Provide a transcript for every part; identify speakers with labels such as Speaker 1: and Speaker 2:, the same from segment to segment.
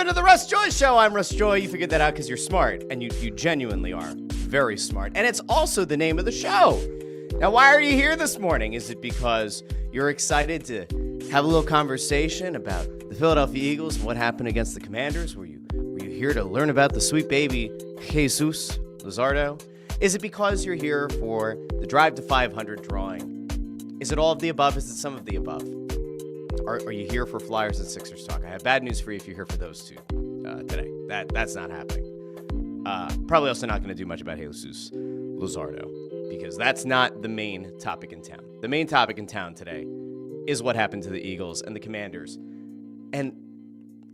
Speaker 1: Welcome to the Russ Joy Show. I'm Russ Joy. You figured that out because you're smart, and you genuinely are very smart. And it's also the name of the show. Now, why are you here this morning? Is it because you're excited to have a little conversation about the Philadelphia Eagles and what happened against the Commanders? Were you here to learn about the sweet baby Jesus Luzardo? Is it because you're here for the Drive to 500 drawing? Is it all of the above? Is it some of the above? Are you here for Flyers and Sixers talk? I have bad news for you if you're here for those two today. That's not happening. Probably also not going to do much about Jesus Luzardo because that's not the main topic in town. The main topic in town today is what happened to the Eagles and the Commanders. And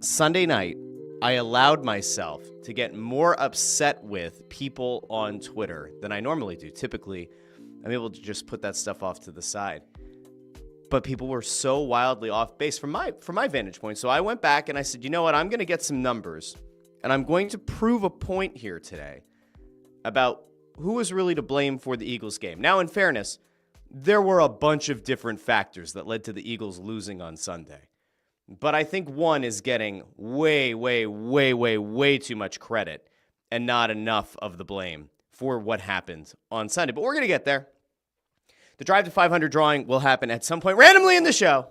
Speaker 1: Sunday night, I allowed myself to get more upset with people on Twitter than I normally do. Typically, I'm able to just put that stuff off to the side. But people were so wildly off base from my vantage point. So I went back and I said, you know what? I'm going to get some numbers. And I'm going to prove a point here today about who was really to blame for the Eagles game. Now, in fairness, there were a bunch of different factors that led to the Eagles losing on Sunday. But I think one is getting way too much credit and not enough of the blame for what happened on Sunday. But we're going to get there. The Drive to 500 drawing will happen at some point randomly in the show.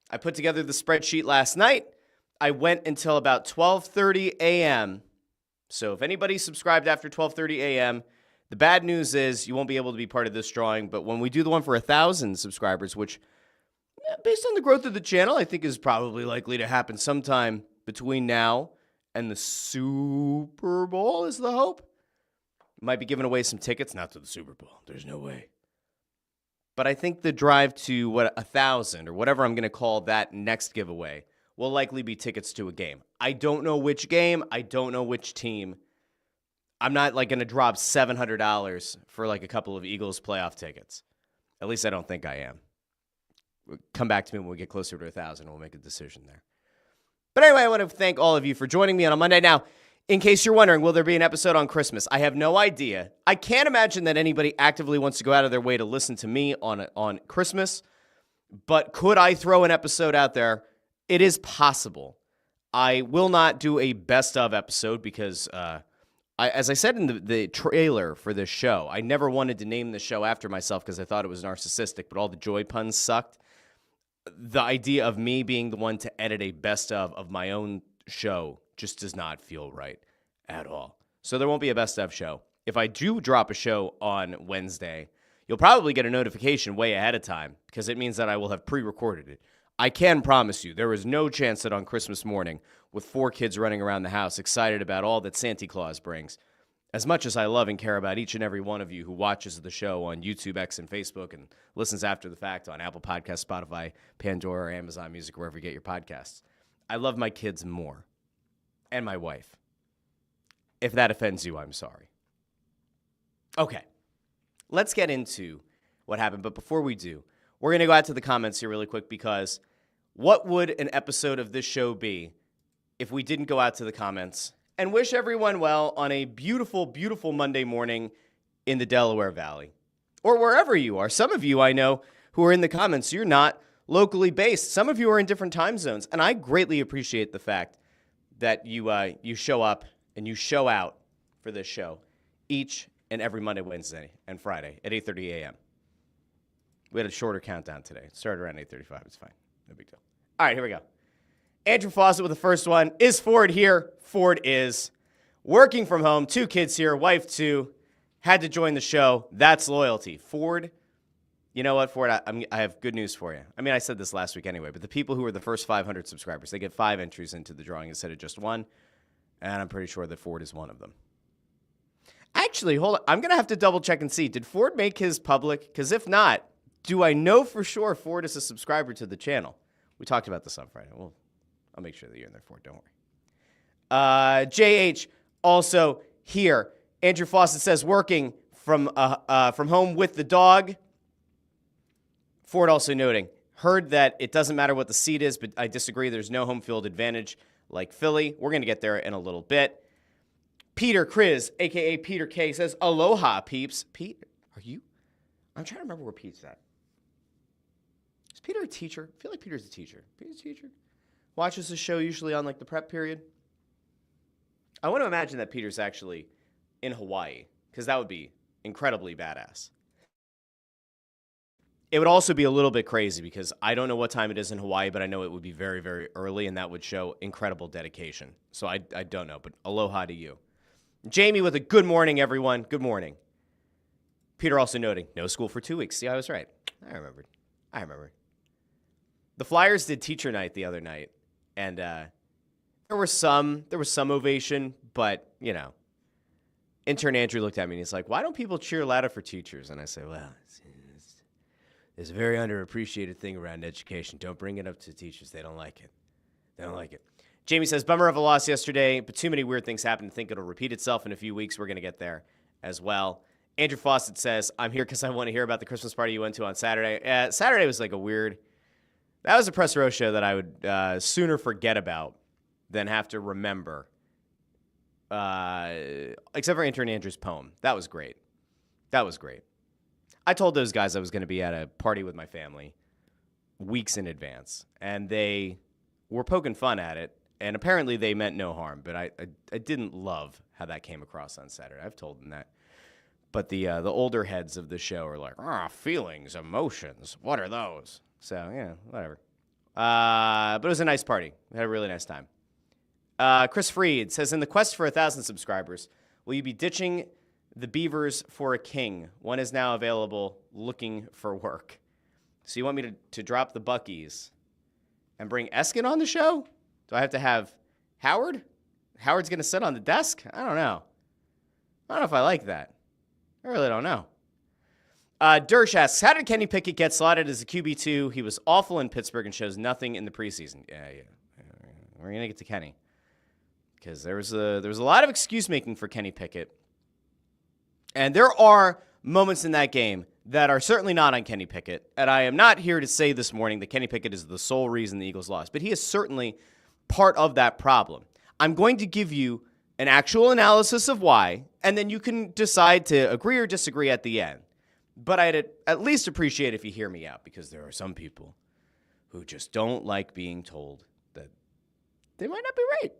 Speaker 1: I put together the spreadsheet last night. I went until about 12:30 a.m. So if anybody subscribed after 12:30 a.m., the bad news is you won't be able to be part of this drawing. But when we do the one for 1,000 subscribers, which based on the growth of the channel, I think is probably likely to happen sometime between now and the Super Bowl is the hope. Might be giving away some tickets, not to the Super Bowl. There's no way. But I think the drive to 1,000 or whatever I'm going to call that next giveaway will likely be tickets to a game. I don't know which game. I don't know which team. I'm not going to drop $700 for a couple of Eagles playoff tickets. At least I don't think I am. Come back to me when we get closer to 1,000 and we'll make a decision there. But anyway, I want to thank all of you for joining me on a Monday. Now, in case you're wondering, will there be an episode on Christmas? I have no idea. I can't imagine that anybody actively wants to go out of their way to listen to me on Christmas. But could I throw an episode out there? It is possible. I will not do a best of episode because, as I said in the trailer for this show, I never wanted to name the show after myself because I thought it was narcissistic, but all the joy puns sucked. The idea of me being the one to edit a best of my own show just does not feel right at all. So there won't be a best of show. If I do drop a show on Wednesday, you'll probably get a notification way ahead of time because it means that I will have pre-recorded it. I can promise you there is no chance that on Christmas morning with 4 kids running around the house excited about all that Santa Claus brings, as much as I love and care about each and every one of you who watches the show on YouTube, X, and Facebook and listens after the fact on Apple Podcasts, Spotify, Pandora, or Amazon Music, wherever you get your podcasts, I love my kids more. And my wife. If that offends you, I'm sorry. Okay, let's get into what happened. But before we do, we're going to go out to the comments here really quick because what would an episode of this show be if we didn't go out to the comments and wish everyone well on a beautiful, beautiful Monday morning in the Delaware Valley or wherever you are? Some of you I know who are in the comments, you're not locally based. Some of you are in different time zones, and I greatly appreciate the fact that you show up and you show out for this show each and every Monday, Wednesday, and Friday at 8:30 a.m. We had a shorter countdown today. It started around 8:35. It's fine. No big deal. All right, here we go. Andrew Fawcett with the first one. Is Ford here? Ford is. Working from home. 2 kids here. Wife 2. Had to join the show. That's loyalty. Ford, you know what, Ford? I have good news for you. I mean, I said this last week anyway, but the people who are the first 500 subscribers, they get 5 entries into the drawing instead of just 1, and I'm pretty sure that Ford is one of them. Actually, hold on. I'm going to have to double check and see. Did Ford make his public? Because if not, do I know for sure Ford is a subscriber to the channel? We talked about this on Friday. Well, I'll make sure that you're in there, Ford. Don't worry. JH also here. Andrew Fawcett says working from home with the dog. Ford also noting, heard that it doesn't matter what the seed is, but I disagree. There's no home field advantage like Philly. We're going to get there in a little bit. Peter Kriz, a.k.a. Peter K, says, aloha, peeps. Pete, are you? I'm trying to remember where Pete's at. Is Peter a teacher? I feel like Peter's a teacher. Peter's a teacher? watches the show usually on like the prep period? I want to imagine that Peter's actually in Hawaii, because that would be incredibly badass. It would also be a little bit crazy because I don't know what time it is in Hawaii, but I know it would be very, very early, and that would show incredible dedication. So I don't know, but aloha to you. Jamie with a good morning, everyone. Good morning. Peter also noting, no school for 2 weeks. See, I was right. I remembered. The Flyers did teacher night the other night, and there was some ovation, but, you know, intern Andrew looked at me, and he's like, why don't people cheer louder for teachers? And I say, well, it's a very underappreciated thing around education. Don't bring it up to teachers. They don't like it. Jamie says, bummer of a loss yesterday, but too many weird things happened to think it'll repeat itself in a few weeks. We're going to get there as well. Andrew Fawcett says, I'm here because I want to hear about the Christmas party you went to on Saturday. Saturday was like that was a press row show that I would sooner forget about than have to remember. Except for intern Andrew's poem. That was great. I told those guys I was going to be at a party with my family weeks in advance, and they were poking fun at it, and apparently they meant no harm, but I didn't love how that came across on Saturday. I've told them that. But the older heads of the show are like, feelings, emotions, what are those? So, yeah, whatever. But it was a nice party. We had a really nice time. Chris Freed says, in the quest for 1,000 subscribers, will you be ditching the Beavers for a king? One is now available, looking for work. So you want me to drop the Buckies and bring Eskin on the show? Do I have to have Howard? Howard's going to sit on the desk? I don't know if I like that. I really don't know. Dersh asks, how did Kenny Pickett get slotted as a QB2? He was awful in Pittsburgh and shows nothing in the preseason. Yeah. We're going to get to Kenny. Because there was a lot of excuse making for Kenny Pickett. And there are moments in that game that are certainly not on Kenny Pickett. And I am not here to say this morning that Kenny Pickett is the sole reason the Eagles lost. But he is certainly part of that problem. I'm going to give you an actual analysis of why, and then you can decide to agree or disagree at the end. But I'd at least appreciate if you hear me out, because there are some people who just don't like being told that they might not be right.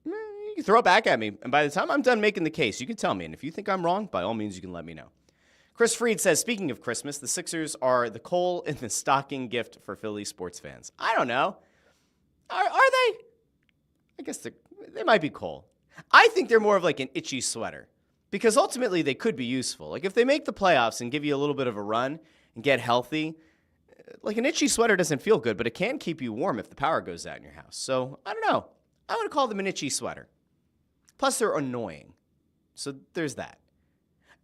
Speaker 1: You can throw it back at me, and by the time I'm done making the case, you can tell me. And if you think I'm wrong, by all means, you can let me know. Chris Freed says, speaking of Christmas, the Sixers are the coal in the stocking gift for Philly sports fans. I don't know. Are they? I guess they might be coal. I think they're more of like an itchy sweater, because ultimately they could be useful. Like if they make the playoffs and give you a little bit of a run and get healthy, like an itchy sweater doesn't feel good, but it can keep you warm if the power goes out in your house. So I don't know. I would call them an itchy sweater. Plus they're annoying. So there's that.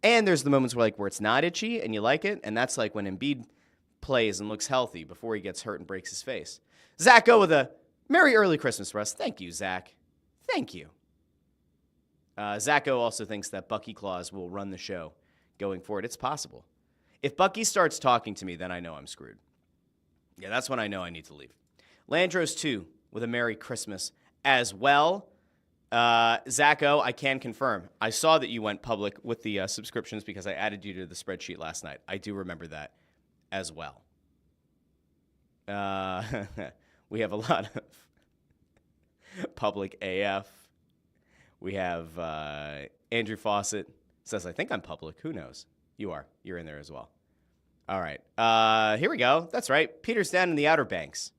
Speaker 1: And there's the moments where it's not itchy and you like it, and that's like when Embiid plays and looks healthy before he gets hurt and breaks his face. Zach, go with a Merry early Christmas, Russ. Thank you, Zach. Thank you. Zacho also thinks that Bucky Claus will run the show going forward. It's possible. If Bucky starts talking to me, then I know I'm screwed. Yeah, that's when I know I need to leave. Landros, too, with a Merry Christmas as well. Zacho, I can confirm. I saw that you went public with the subscriptions because I added you to the spreadsheet last night. I do remember that as well. We have a lot of public AF. We have Andrew Fawcett says, I think I'm public. Who knows? You are. You're in there as well. All right. Here we go. That's right. Peter's down in the Outer Banks.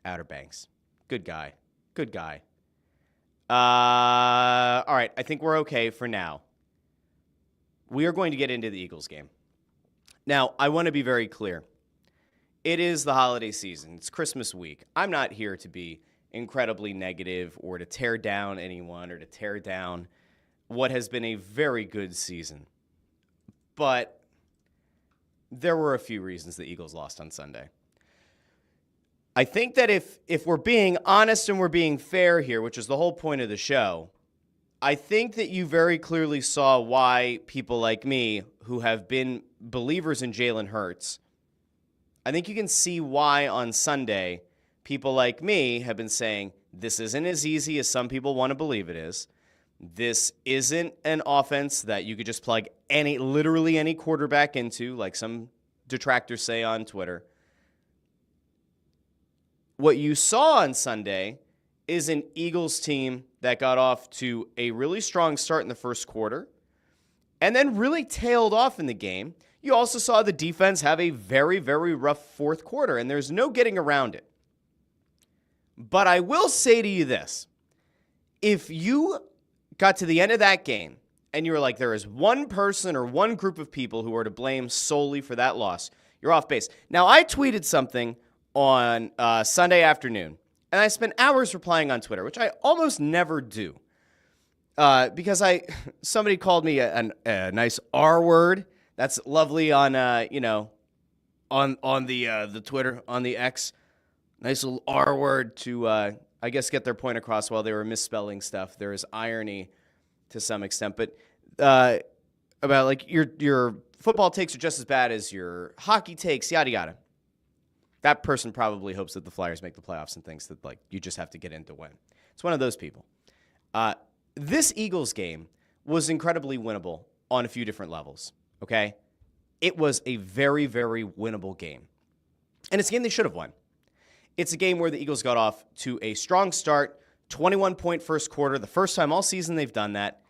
Speaker 1: Outer Banks. Good guy. Good guy. All right. I think we're okay for now. We are going to get into the Eagles game. Now, I want to be very clear. It is the holiday season. It's Christmas week. I'm not here to be incredibly negative or to tear down anyone or to tear down what has been a very good season. But there were a few reasons the Eagles lost on Sunday. I think that if we're being honest and we're being fair here, which is the whole point of the show, I think that you very clearly saw why people like me who have been believers in Jalen Hurts, I think you can see why on Sunday people like me have been saying this isn't as easy as some people want to believe it is. This isn't an offense that you could just plug literally any quarterback into, like some detractors say on Twitter. what you saw on Sunday is an Eagles team that got off to a really strong start in the first quarter and then really tailed off in the game. You also saw the defense have a very, very rough fourth quarter, and there's no getting around it. But I will say to you this. If you got to the end of that game and you were like, there is one person or one group of people who are to blame solely for that loss, you're off base. Now, I tweeted something on Sunday afternoon, and I spent hours replying on Twitter, which I almost never do, because somebody called me a nice R word. That's lovely on on the Twitter, on the X. Nice little R word to I guess get their point across while they were misspelling stuff. There is irony to some extent, but about like your football takes are just as bad as your hockey takes, yada yada. That person probably hopes that the Flyers make the playoffs and thinks that like you just have to get in to win. It's one of those people. This Eagles game was incredibly winnable on a few different levels, okay? It was a very, very winnable game. And it's a game they should have won. It's a game where the Eagles got off to a strong start, 21-point first quarter, the first time all season they've done that.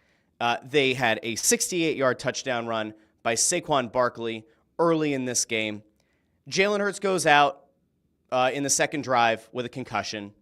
Speaker 1: They had a 68-yard touchdown run by Saquon Barkley early in this game. Jalen Hurts goes out in the second drive with a concussion.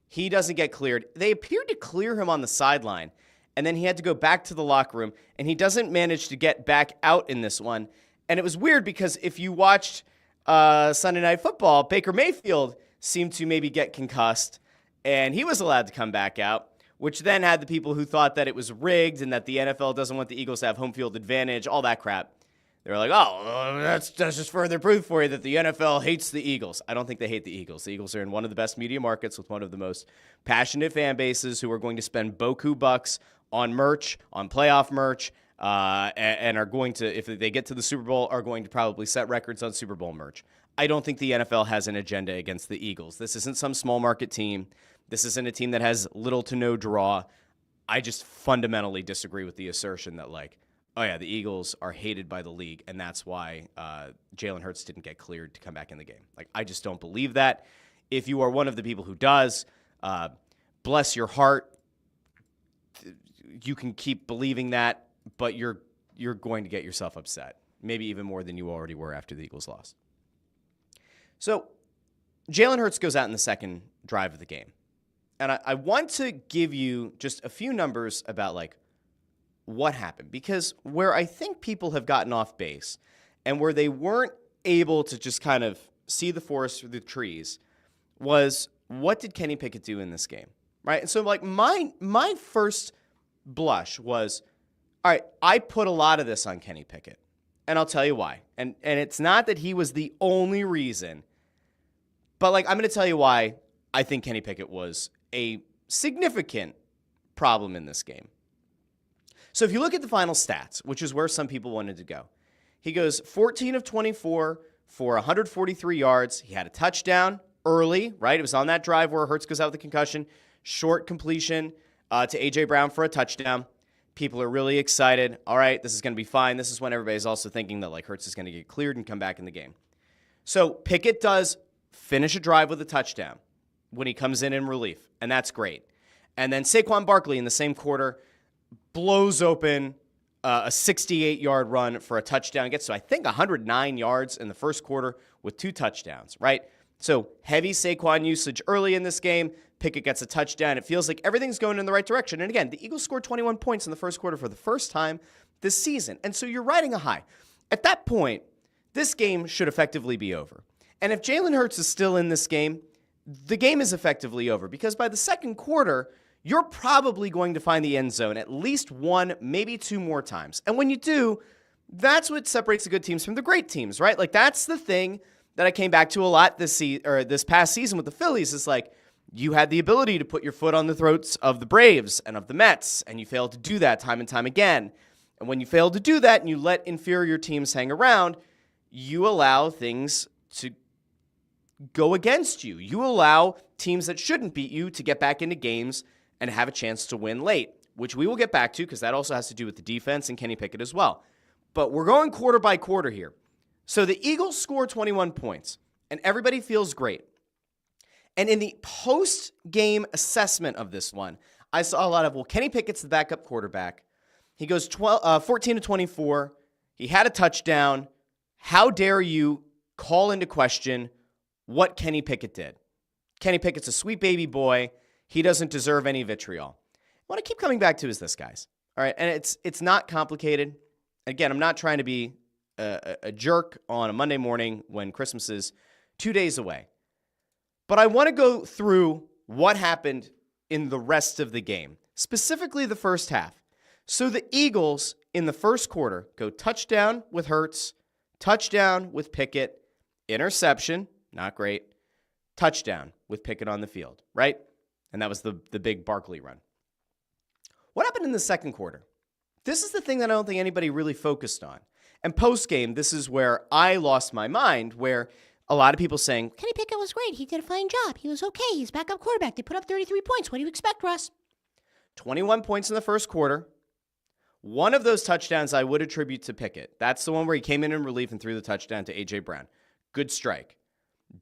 Speaker 1: He doesn't get cleared. They appeared to clear him on the sideline, and then he had to go back to the locker room, and he doesn't manage to get back out in this one. And it was weird because if you watched Sunday Night Football, Baker Mayfield seemed to maybe get concussed, and he was allowed to come back out, which then had the people who thought that it was rigged and that the NFL doesn't want the Eagles to have home field advantage, all that crap. They were like, oh, that's just further proof for you that the NFL hates the Eagles. I don't think they hate the Eagles. The Eagles are in one of the best media markets with one of the most passionate fan bases who are going to spend beaucoup bucks on merch, on playoff merch, and are going to, if they get to the Super Bowl, are going to probably set records on Super Bowl merch. I don't think the NFL has an agenda against the Eagles. This isn't some small market team. This isn't a team that has little to no draw. I just fundamentally disagree with the assertion that, like, oh yeah, the Eagles are hated by the league, and that's why Jalen Hurts didn't get cleared to come back in the game. Like, I just don't believe that. If you are one of the people who does, bless your heart. You can keep believing that, but you're going to get yourself upset, maybe even more than you already were after the Eagles lost. So Jalen Hurts goes out in the second drive of the game. And I want to give you just a few numbers about, like, what happened. Because where I think people have gotten off base and where they weren't able to just kind of see the forest through the trees was, what did Kenny Pickett do in this game, right? And so, like, my first blush was, all right, I put a lot of this on Kenny Pickett. And I'll tell you why. And it's not that he was the only reason, but, like, I'm going to tell you why I think Kenny Pickett was a significant problem in this game. So if you look at the final stats, which is where some people wanted to go, he goes 14 of 24 for 143 yards. He had a touchdown early, right? It was on that drive where Hurts goes out with a concussion, short completion to A.J. Brown for a touchdown. People are really excited. All right, this is going to be fine. This is when everybody's also thinking that, like, Hurts is going to get cleared and come back in the game. So Pickett does finish a drive with a touchdown when he comes in relief, and that's great. And then Saquon Barkley in the same quarter blows open a 68-yard run for a touchdown. Gets to, I think, 109 yards in the first quarter with 2 touchdowns, right? So heavy Saquon usage early in this game. Pickett gets a touchdown. It feels like everything's going in the right direction. And again, the Eagles scored 21 points in the first quarter for the first time this season. And so you're riding a high. At that point, this game should effectively be over. And if Jalen Hurts is still in this game, the game is effectively over, because by the second quarter, you're probably going to find the end zone at least 1, maybe 2 more times. And when you do, that's what separates the good teams from the great teams, right? Like, that's the thing that I came back to a lot this past season with the Phillies, is like, you had the ability to put your foot on the throats of the Braves and of the Mets, and you failed to do that time and time again. And when you fail to do that and you let inferior teams hang around, you allow things to go against you. You allow teams that shouldn't beat you to get back into games and have a chance to win late, which we will get back to because that also has to do with the defense and Kenny Pickett as well. But we're going quarter by quarter here. So the Eagles score 21 points, and everybody feels great. And in the post-game assessment of this one, I saw a lot of, well, Kenny Pickett's the backup quarterback. He goes 14 to 24. He had a touchdown. How dare you call into question what Kenny Pickett did? Kenny Pickett's a sweet baby boy. He doesn't deserve any vitriol. What I keep coming back to is this, guys. All right, and it's not complicated. Again, I'm not trying to be a jerk on a Monday morning when Christmas is 2 days away. But I want to go through what happened in the rest of the game, specifically the first half. So the Eagles in the first quarter go touchdown with Hurts, touchdown with Pickett, interception, not great, touchdown with Pickett on the field, right? And that was the big Barkley run. What happened in the second quarter? This is the thing that I don't think anybody really focused on. And post-game, this is where I lost my mind, where a lot of people saying,
Speaker 2: Kenny Pickett was great. He did a fine job. He was okay. He's backup quarterback. They put up 33 points. What do you expect, Russ?
Speaker 1: 21 points in the first quarter. One of those touchdowns I would attribute to Pickett. That's the one where he came in relief and threw the touchdown to A.J. Brown. Good strike.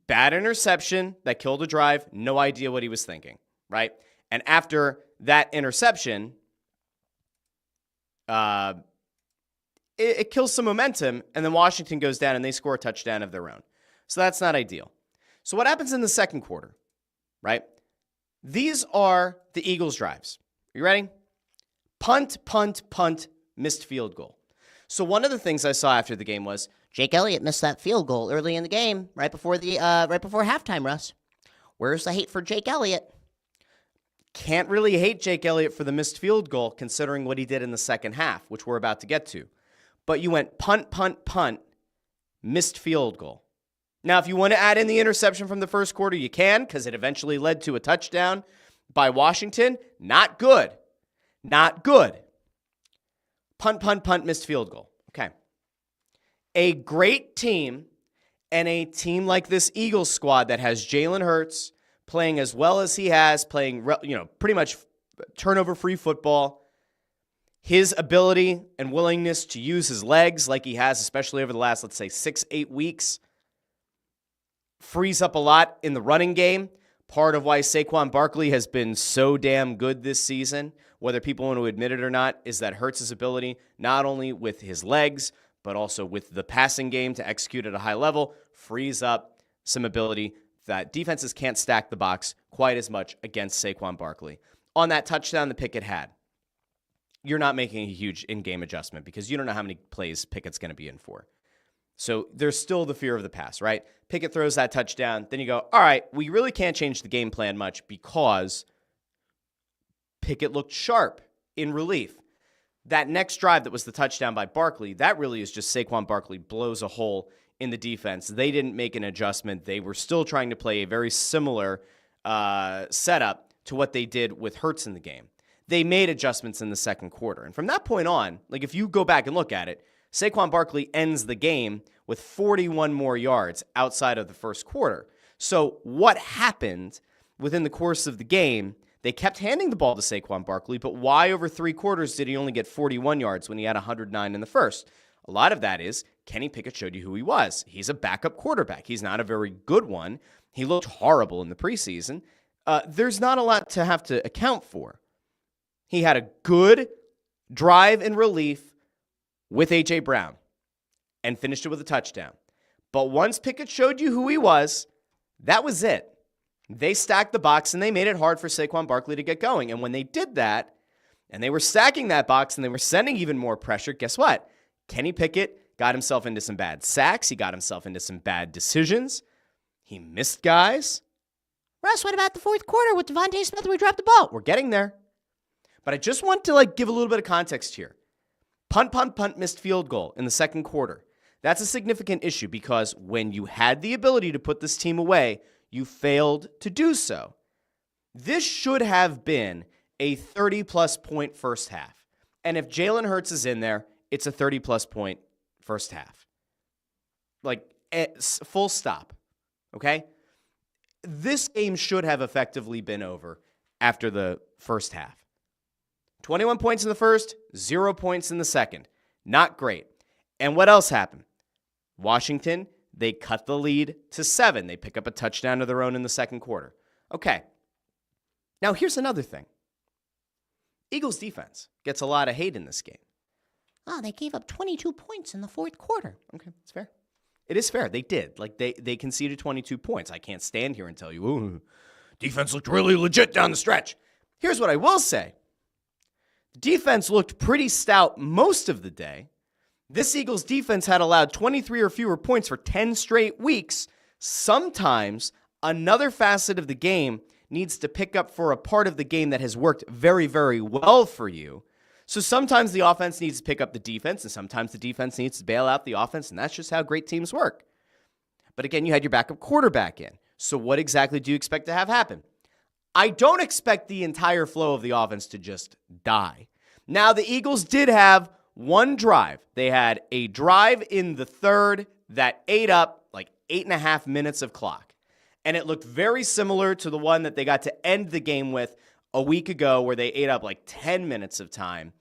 Speaker 1: Bad interception that killed a drive. No idea what he was thinking, right? And after that interception, it kills some momentum, and then Washington goes down and they score a touchdown of their own. So that's not ideal. So what happens in the second quarter, right? These are the Eagles' drives. You ready? Punt, punt, punt, missed field goal. So one of the things I saw after the game was
Speaker 2: Jake Elliott missed that field goal early in the game, right before halftime, Russ. Where's the hate for Jake Elliott?
Speaker 1: Can't really hate Jake Elliott for the missed field goal considering what he did in the second half, which we're about to get to. But you went punt, punt, punt, missed field goal. Now, if you want to add in the interception from the first quarter, you can, because it eventually led to a touchdown by Washington. Not good. Not good. Punt, punt, punt, missed field goal. Okay. A great team and a team like this Eagles squad that has Jalen Hurts playing as well as he has, playing pretty much turnover-free football, his ability and willingness to use his legs like he has, especially over the last, let's say, 6-8 weeks, frees up a lot in the running game. Part of why Saquon Barkley has been so damn good this season, whether people want to admit it or not, is that Hurts' ability, not only with his legs, but also with the passing game to execute at a high level, frees up some ability that defenses can't stack the box quite as much against Saquon Barkley. On that touchdown that Pickett had, you're not making a huge in-game adjustment because you don't know how many plays Pickett's going to be in for. So there's still the fear of the pass, right? Pickett throws that touchdown. Then you go, all right, we really can't change the game plan much because Pickett looked sharp in relief. That next drive that was the touchdown by Barkley, that really is just Saquon Barkley blows a hole in the defense. They didn't make an adjustment. They were still trying to play a very similar setup to what they did with Hurts in the game. They made adjustments in the second quarter. And from that point on, like if you go back and look at it, Saquon Barkley ends the game with 41 more yards outside of the first quarter. So what happened within the course of the game? They kept handing the ball to Saquon Barkley, but why over 3 quarters did he only get 41 yards when he had 109 in the first? A lot of that is Kenny Pickett showed you who he was. He's a backup quarterback. He's not a very good one. He looked horrible in the preseason. There's not a lot to have to account for. He had a good drive in relief with A.J. Brown and finished it with a touchdown. But once Pickett showed you who he was, that was it. They stacked the box and they made it hard for Saquon Barkley to get going. And when they did that, and they were stacking that box and they were sending even more pressure, guess what? Kenny Pickett got himself into some bad sacks. He got himself into some bad decisions. He missed guys.
Speaker 2: Russ, what about the fourth quarter with Devontae Smith where he dropped the ball?
Speaker 1: We're getting there. But I just want to give a little bit of context here. Punt, punt, punt, missed field goal in the second quarter. That's a significant issue because when you had the ability to put this team away, you failed to do so. This should have been a 30-plus point first half. And if Jalen Hurts is in there, it's a 30-plus point first half. Full stop. Okay? This game should have effectively been over after the first half. 21 points in the first, 0 points in the second. Not great. And what else happened? Washington, they cut the lead to 7. They pick up a touchdown of their own in the second quarter. Okay. Now, here's another thing. Eagles defense gets a lot of hate in this game.
Speaker 2: Oh, they gave up 22 points in the fourth quarter.
Speaker 1: Okay, it's fair. It is fair. They did. Like, they conceded 22 points. I can't stand here and tell you, oh, defense looked really legit down the stretch. Here's what I will say. The defense looked pretty stout most of the day. This Eagles defense had allowed 23 or fewer points for 10 straight weeks. Sometimes another facet of the game needs to pick up for a part of the game that has worked very, very well for you. So sometimes the offense needs to pick up the defense, and sometimes the defense needs to bail out the offense, and that's just how great teams work. But again, you had your backup quarterback in. So what exactly do you expect to have happen? I don't expect the entire flow of the offense to just die. Now, the Eagles did have one drive. They had a drive in the third that ate up like 8.5 minutes of clock. And it looked very similar to the one that they got to end the game with a week ago where they ate up like 10 minutes of time,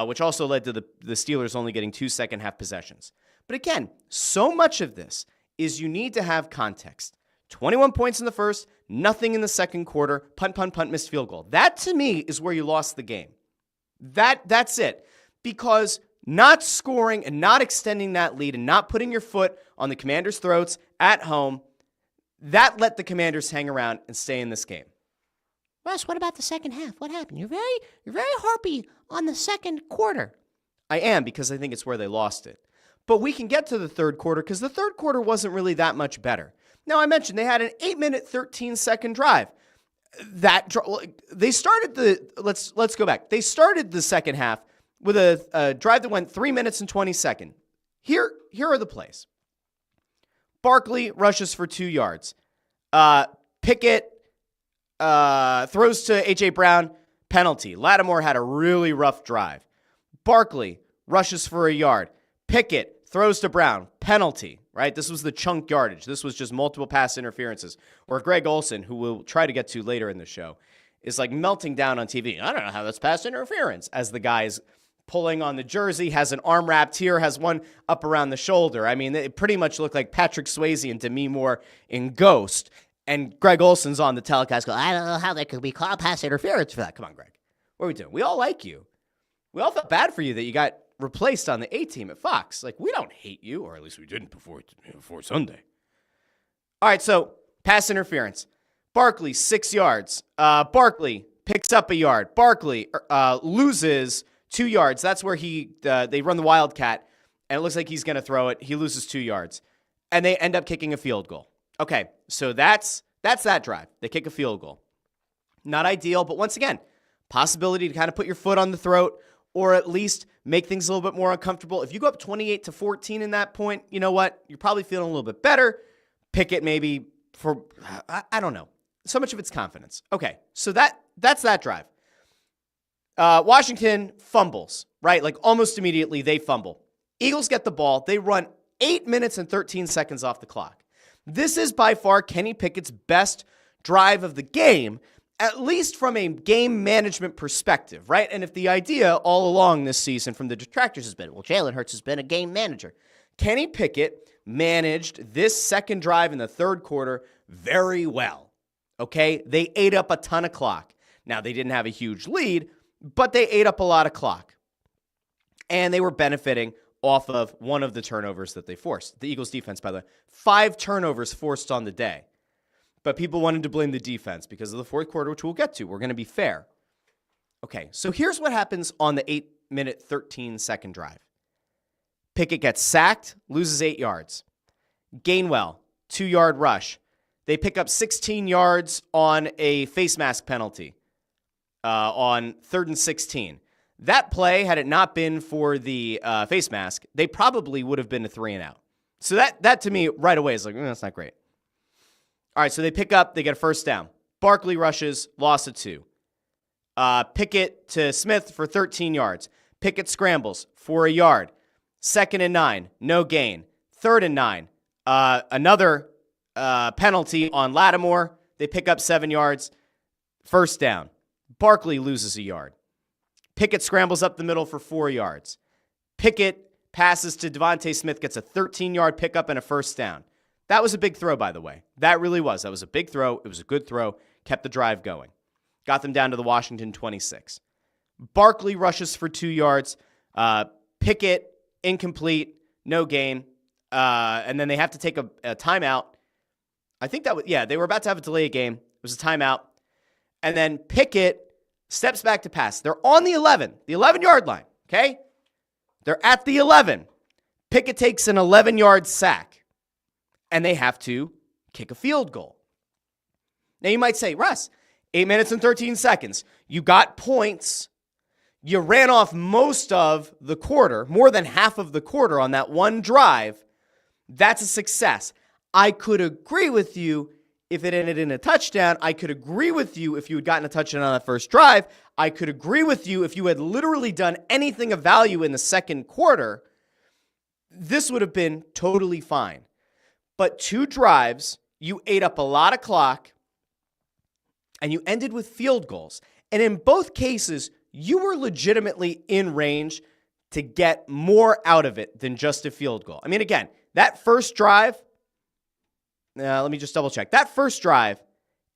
Speaker 1: which also led to the Steelers only getting 2 second-half possessions. But again, so much of this is you need to have context. 21 points in the first, nothing in the second quarter, punt, missed field goal. That, to me, is where you lost the game. That's it. Because not scoring and not extending that lead and not putting your foot on the Commanders' throats at home, that let the Commanders hang around and stay in this game.
Speaker 2: Russ, what about the second half? What happened? You're very harpy on the second quarter.
Speaker 1: I am, because I think it's where they lost it. But we can get to the third quarter because the third quarter wasn't really that much better. Now, I mentioned they had an 8-minute, 13-second drive. They started let's go back. They started the second half with a drive that went 3 minutes and 20 seconds. Here are the plays. Barkley rushes for 2 yards. Pickett throws to A.J. Brown, penalty. Lattimore had a really rough drive. Barkley rushes for a yard. Pickett throws to Brown, penalty, right? This was the chunk yardage. This was just multiple pass interferences. Or Greg Olsen, who we'll try to get to later in the show, is like melting down on TV. I don't know how that's pass interference, as the guy is pulling on the jersey, has an arm wrapped here, has one up around the shoulder. I mean, it pretty much looked like Patrick Swayze and Demi Moore in Ghost. And Greg Olsen's on the telecast going, I don't know how that could be called pass interference for that. Come on, Greg. What are we doing? We all like you. We all felt bad for you that you got replaced on the A-team at Fox. Like, we don't hate you, or at least we didn't before Sunday. All right, so pass interference. Barkley, 6 yards. Barkley picks up a yard. Barkley loses 2 yards. That's where they run the Wildcat, and it looks like he's going to throw it. He loses 2 yards, and they end up kicking a field goal. Okay, so that's that drive. They kick a field goal. Not ideal, but once again, possibility to kind of put your foot on the throat or at least make things a little bit more uncomfortable. If you go up 28-14 in that point, you know what? You're probably feeling a little bit better. Pickett maybe for, I don't know. So much of it's confidence. Okay, so that's that drive. Washington fumbles, right? Like almost immediately they fumble. Eagles get the ball. They run 8 minutes and 13 seconds off the clock. This is by far Kenny Pickett's best drive of the game, at least from a game management perspective, right? And if the idea all along this season from the detractors has been, well, Jalen Hurts has been a game manager. Kenny Pickett managed this second drive in the third quarter very well, okay? They ate up a ton of clock. Now, they didn't have a huge lead, but they ate up a lot of clock. And they were benefiting off of one of the turnovers that they forced. The Eagles defense, by the way, 5 turnovers forced on the day. But people wanted to blame the defense because of the fourth quarter, which we'll get to. We're going to be fair. Okay, so here's what happens on the 8-minute, 13-second drive. Pickett gets sacked, loses 8 yards. Gainwell, 2-yard rush. They pick up 16 yards on a face mask penalty on 3rd and 16. That play, had it not been for the face mask, they probably would have been a 3-and-out. So that to me right away is like, that's not great. All right, so they pick up, they get a first down. Barkley rushes, loss of 2. Pickett to Smith for 13 yards. Pickett scrambles for a yard. 2nd and 9, no gain. 3rd and 9, another penalty on Lattimore. They pick up 7 yards. First down. Barkley loses a yard. Pickett scrambles up the middle for 4 yards. Pickett passes to Devontae Smith, gets a 13-yard pickup and a first down. That was a big throw, by the way. That really was. That was a big throw. It was a good throw. kept the drive going. Got them down to the Washington 26. Barkley rushes for 2 yards. Pickett, incomplete, no gain. And then they have to take a timeout. I think that was, they were about to have a delay game. It was a timeout. And then Pickett steps back to pass. They're on the 11-yard line, okay? They're at the 11. Pickett takes an 11-yard sack, and they have to kick a field goal. Now, you might say, Russ, 8 minutes and 13 seconds. You got points. You ran off most of the quarter, more than half of the quarter on that one drive. That's a success. I could agree with you if it ended in a touchdown. I could agree with you if you had gotten a touchdown on that first drive. I could agree with you if you had literally done anything of value in the second quarter. This would have been totally fine. But 2 drives, you ate up a lot of clock, and you ended with field goals. And in both cases, you were legitimately in range to get more out of it than just a field goal. I mean, again, that first drive, let me just double check. That first drive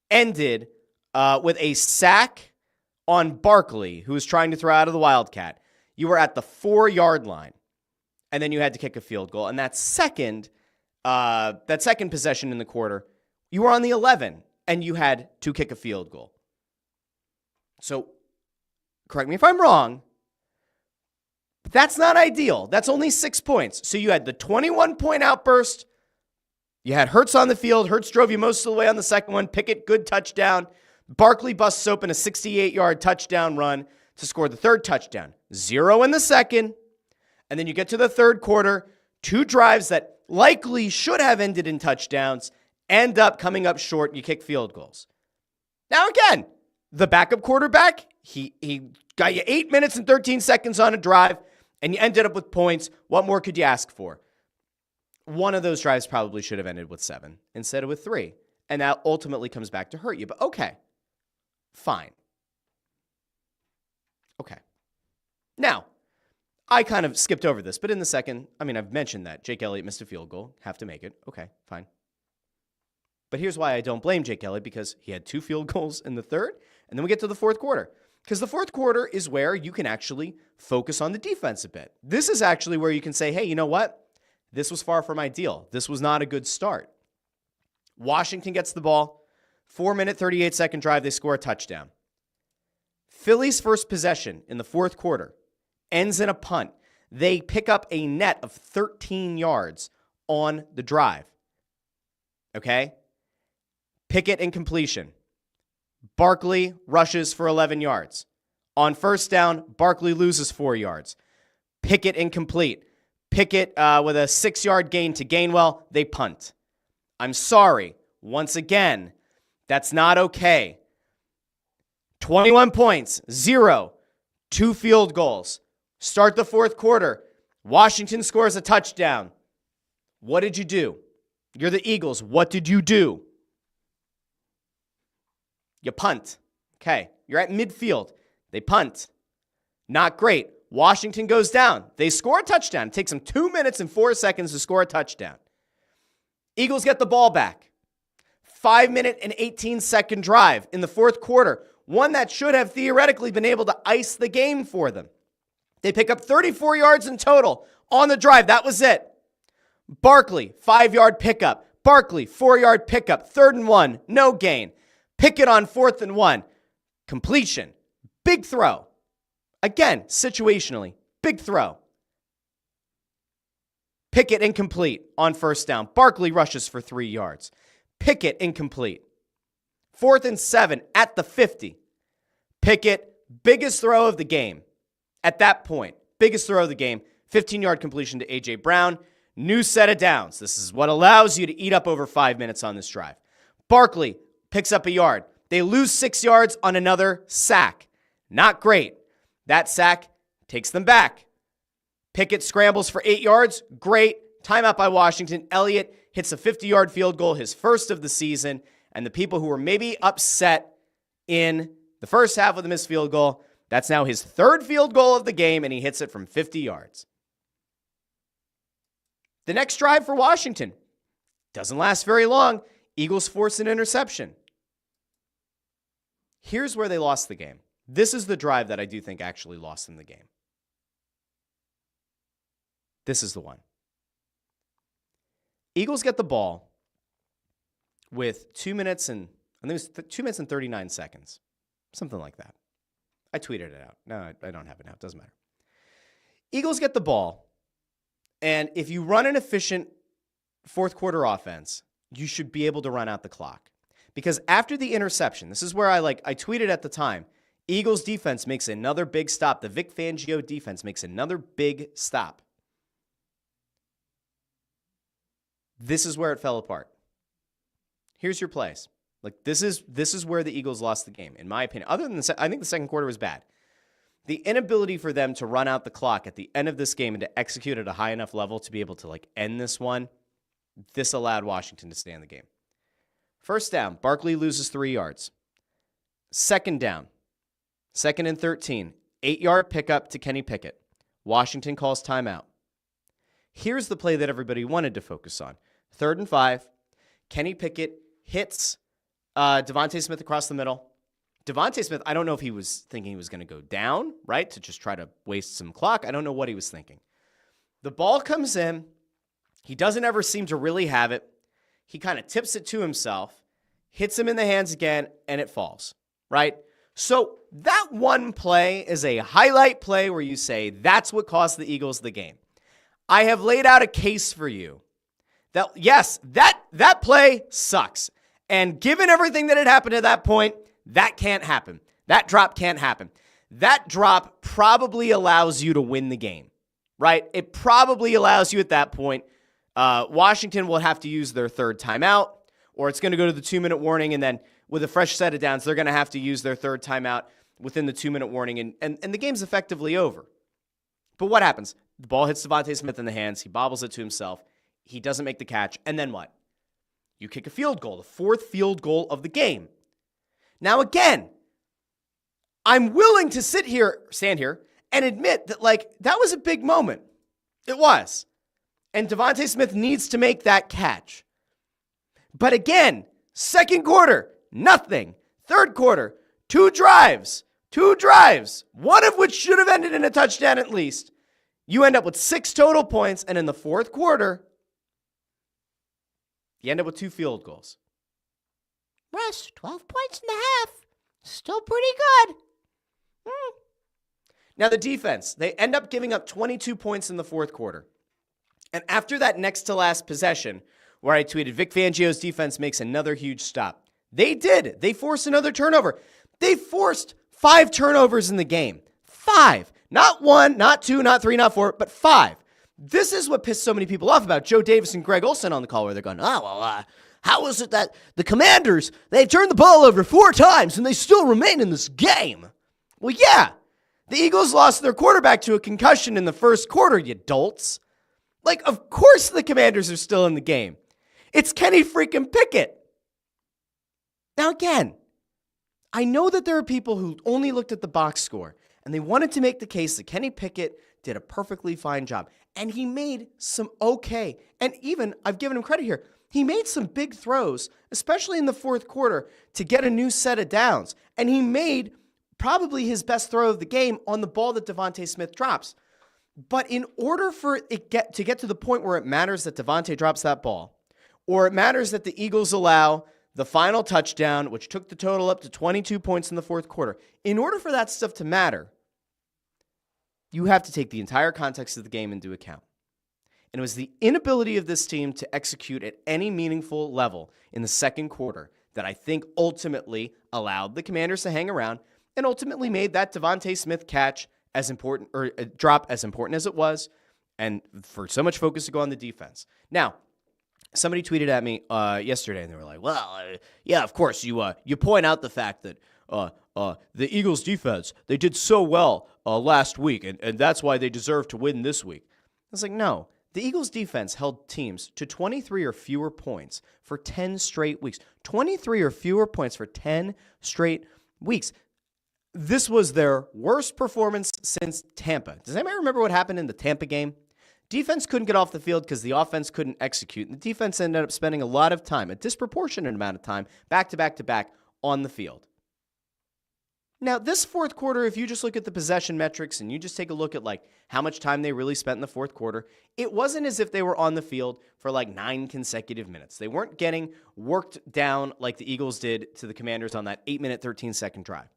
Speaker 1: ended with a sack on Barkley, who was trying to throw out of the Wildcat. You were at the 4-yard line, and then you had to kick a field goal. And that second possession in the quarter, you were on the 11, and you had to kick a field goal. So, correct me if I'm wrong, but that's not ideal. That's only 6 points. So you had the 21-point outburst. You had Hurts on the field. Hurts drove you most of the way on the second one. Pickett, good touchdown. Barkley busts open a 68-yard touchdown run to score the third touchdown. 0 in the second. And then you get to the third quarter. 2 drives that likely should have ended in touchdowns end up coming up short. You kick field goals. Now again, the backup quarterback, he got you 8 minutes and 13 seconds on a drive, and you ended up with points. What more could you ask for? One of those drives probably should have ended with 7 instead of with 3. And that ultimately comes back to hurt you. But okay, fine. Okay. Now, I kind of skipped over this, but in the second, I've mentioned that. Jake Elliott missed a field goal. Have to make it. Okay, fine. But here's why I don't blame Jake Elliott, because he had 2 field goals in the third, and then we get to the fourth quarter. Because the fourth quarter is where you can actually focus on the defense a bit. This is actually where you can say, hey, you know what? This was far from ideal. This was not a good start. Washington gets the ball. 4-minute, 38-second drive. They score a touchdown. Philly's first possession in the fourth quarter ends in a punt. They pick up a net of 13 yards on the drive. Okay? Pickett incompletion. Barkley rushes for 11 yards. On first down, Barkley loses 4 yards. Pickett incomplete. Pickett with a 6-yard gain to Gainwell. They punt. I'm sorry. Once again, that's not okay. 21 points, 0, 2 field goals. Start the fourth quarter. Washington scores a touchdown. What did you do? You're the Eagles. What did you do? You punt. Okay, you're at midfield. They punt. Not great. Washington goes down. They score a touchdown. It takes them 2 minutes and 4 seconds to score a touchdown. Eagles get the ball back. 5-minute and 18-second drive in the fourth quarter. One that should have theoretically been able to ice the game for them. They pick up 34 yards in total on the drive. That was it. Barkley, 5-yard pickup. Barkley, 4-yard pickup. 3rd and 1, no gain. Pickett on 4th and 1. Completion. Big throw. Again, situationally, big throw. Pickett incomplete on first down. Barkley rushes for 3 yards. Pickett incomplete. 4th and 7 at the 50. Pickett, biggest throw of the game. At that point, biggest throw of the game. 15-yard completion to A.J. Brown. New set of downs. This is what allows you to eat up over 5 minutes on this drive. Barkley picks up a yard. They lose 6 yards on another sack. Not great. That sack takes them back. Pickett scrambles for 8 yards. Great. Timeout by Washington. Elliott hits a 50-yard field goal, his first of the season. And the people who were maybe upset in the first half with the missed field goal, that's now his 3rd field goal of the game, and he hits it from 50 yards. The next drive for Washington doesn't last very long. Eagles force an interception. Here's where they lost the game. This is the drive that I do think actually lost them the game. This is the one. Eagles get the ball with 2 minutes and I think it was 2 minutes and 39 seconds. Something like that. I tweeted it out. No, I don't have it now. It doesn't matter. Eagles get the ball, and if you run an efficient fourth quarter offense, you should be able to run out the clock. Because after the interception, this is where I tweeted at the time, Eagles defense makes another big stop. The Vic Fangio defense makes another big stop. This is where it fell apart. Here's your plays. This is where the Eagles lost the game, in my opinion. Other than I think the second quarter was bad. The inability for them to run out the clock at the end of this game and to execute at a high enough level to be able to end this one, this allowed Washington to stay in the game. First down, Barkley loses 3 yards. Second down, 2nd and 13, 8-yard pickup to Kenny Pickett. Washington calls timeout. Here's the play that everybody wanted to focus on. 3rd and 5, Kenny Pickett hits Devontae Smith across the middle. Devontae Smith, I don't know if he was thinking he was going to go down, right, to just try to waste some clock. I don't know what he was thinking. The ball comes in. He doesn't ever seem to really have it. He kind of tips it to himself, hits him in the hands again, and it falls, right? So that one play is a highlight play where you say that's what cost the Eagles the game. I have laid out a case for you that, yes, that play sucks. And given everything that had happened at that point, that can't happen. That drop can't happen. That drop probably allows you to win the game, right? It probably allows you at that point. Washington will have to use their 3rd timeout, or it's going to go to the 2-minute warning, and then with a fresh set of downs, they're going to have to use their 3rd timeout within the 2-minute warning, and the game's effectively over. But what happens? The ball hits Devontae Smith in the hands. He bobbles it to himself. He doesn't make the catch, and then what? You kick a field goal, the 4th field goal of the game. Now, again, I'm willing to stand here, and admit that, that was a big moment. It was. And Devontae Smith needs to make that catch. But again, second quarter, nothing. Third quarter, 2 drives, one of which should have ended in a touchdown at least. You end up with 6 total points, and in the fourth quarter, you end up with 2 field goals.
Speaker 2: Russ, 12 points and a half. Still pretty good.
Speaker 1: Now the defense, they end up giving up 22 points in the fourth quarter. And after that next to last possession, where I tweeted, Vic Fangio's defense makes another huge stop. They did. They forced another turnover. They forced 5 turnovers in the game. 5. Not 1, not 2, not 3, not 4, but 5. This is what pissed so many people off about Joe Davis and Greg Olsen on the call, where they're going, how is it that the Commanders, they turned the ball over 4 times and they still remain in this game? Well, yeah. The Eagles lost their quarterback to a concussion in the first quarter, you dolts. Of course the Commanders are still in the game. It's Kenny freaking Pickett. Now, again, I know that there are people who only looked at the box score and they wanted to make the case that Kenny Pickett did a perfectly fine job. And he made some okay. And even, I've given him credit here, he made some big throws, especially in the fourth quarter, to get a new set of downs. And he made probably his best throw of the game on the ball that Devontae Smith drops. But in order for it to get to the point where it matters that Devontae drops that ball, or it matters that the Eagles allow the final touchdown, which took the total up to 22 points in the fourth quarter, in order for that stuff to matter, you have to take the entire context of the game into account. And it was the inability of this team to execute at any meaningful level in the second quarter that I think ultimately allowed the Commanders to hang around and ultimately made that Devontae Smith catch as important, or drop as important as it was, and for so much focus to go on the defense. Now, somebody tweeted at me yesterday, and they were like, well, yeah, of course, you point out the fact that the Eagles defense, they did so well last week, and that's why they deserve to win this week. I was like, no. The Eagles defense held teams to 23 or fewer points for 10 straight weeks. 23 or fewer points for 10 straight weeks. This was their worst performance since Tampa. Does anybody remember what happened in the Tampa game? Defense couldn't get off the field because the offense couldn't execute. And the defense ended up spending a lot of time, a disproportionate amount of time, back to back to back on the field. Now, this fourth quarter, if you just look at the possession metrics and you just take a look at like how much time they really spent in the fourth quarter, it wasn't as if they were on the field for like 9 consecutive minutes. They weren't getting worked down like the Eagles did to the Commanders on that 8-minute, 13-second drive.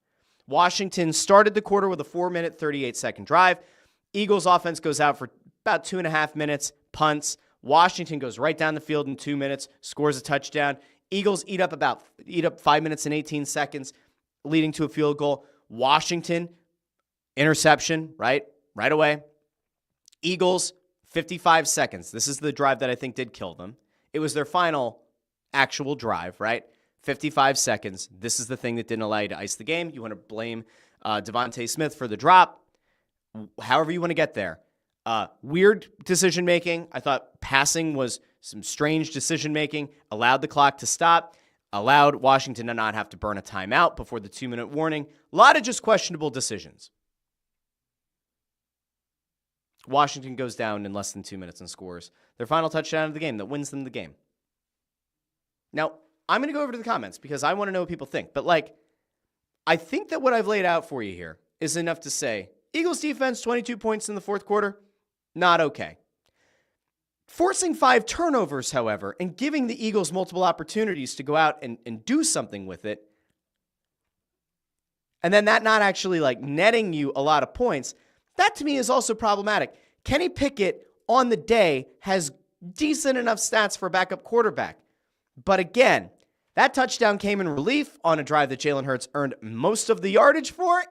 Speaker 1: Washington started the quarter with a 4-minute, 38-second drive. Eagles offense goes out for about 2.5 minutes, punts. Washington goes right down the field in 2 minutes, scores a touchdown. Eagles eat up 5 minutes and 18 seconds, leading to a field goal. Washington, interception, right away. Eagles, 55 seconds. This is the drive that I think did kill them. It was their final actual drive, right? 55 seconds. This is the thing that didn't allow you to ice the game. You want to blame Devontae Smith for the drop. However you want to get there. Weird decision-making. I thought passing was some strange decision-making. Allowed the clock to stop. Allowed Washington to not have to burn a timeout before the 2-minute warning. A lot of just questionable decisions. Washington goes down in less than 2 minutes and scores their final touchdown of the game that wins them the game. Now, I'm going to go over to the comments because I want to know what people think. But, I think that what I've laid out for you here is enough to say, Eagles defense, 22 points in the fourth quarter, not okay. Forcing 5 turnovers, however, and giving the Eagles multiple opportunities to go out and do something with it, and then that not actually netting you a lot of points, that to me is also problematic. Kenny Pickett on the day has decent enough stats for a backup quarterback. But again, that touchdown came in relief on a drive that Jalen Hurts earned most of the yardage for, and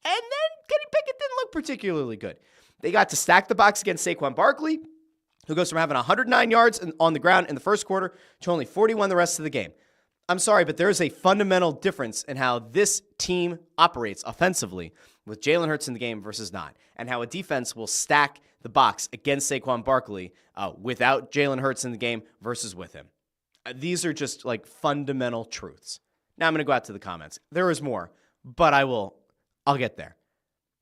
Speaker 1: then Kenny Pickett didn't look particularly good. They got to stack the box against Saquon Barkley, who goes from having 109 yards on the ground in the first quarter to only 41 the rest of the game. I'm sorry, but there is a fundamental difference in how this team operates offensively with Jalen Hurts in the game versus not, and how a defense will stack the box against Saquon Barkley without Jalen Hurts in the game versus with him. These are just fundamental truths. Now I'm going to go out to the comments. There is more, but I'll get there.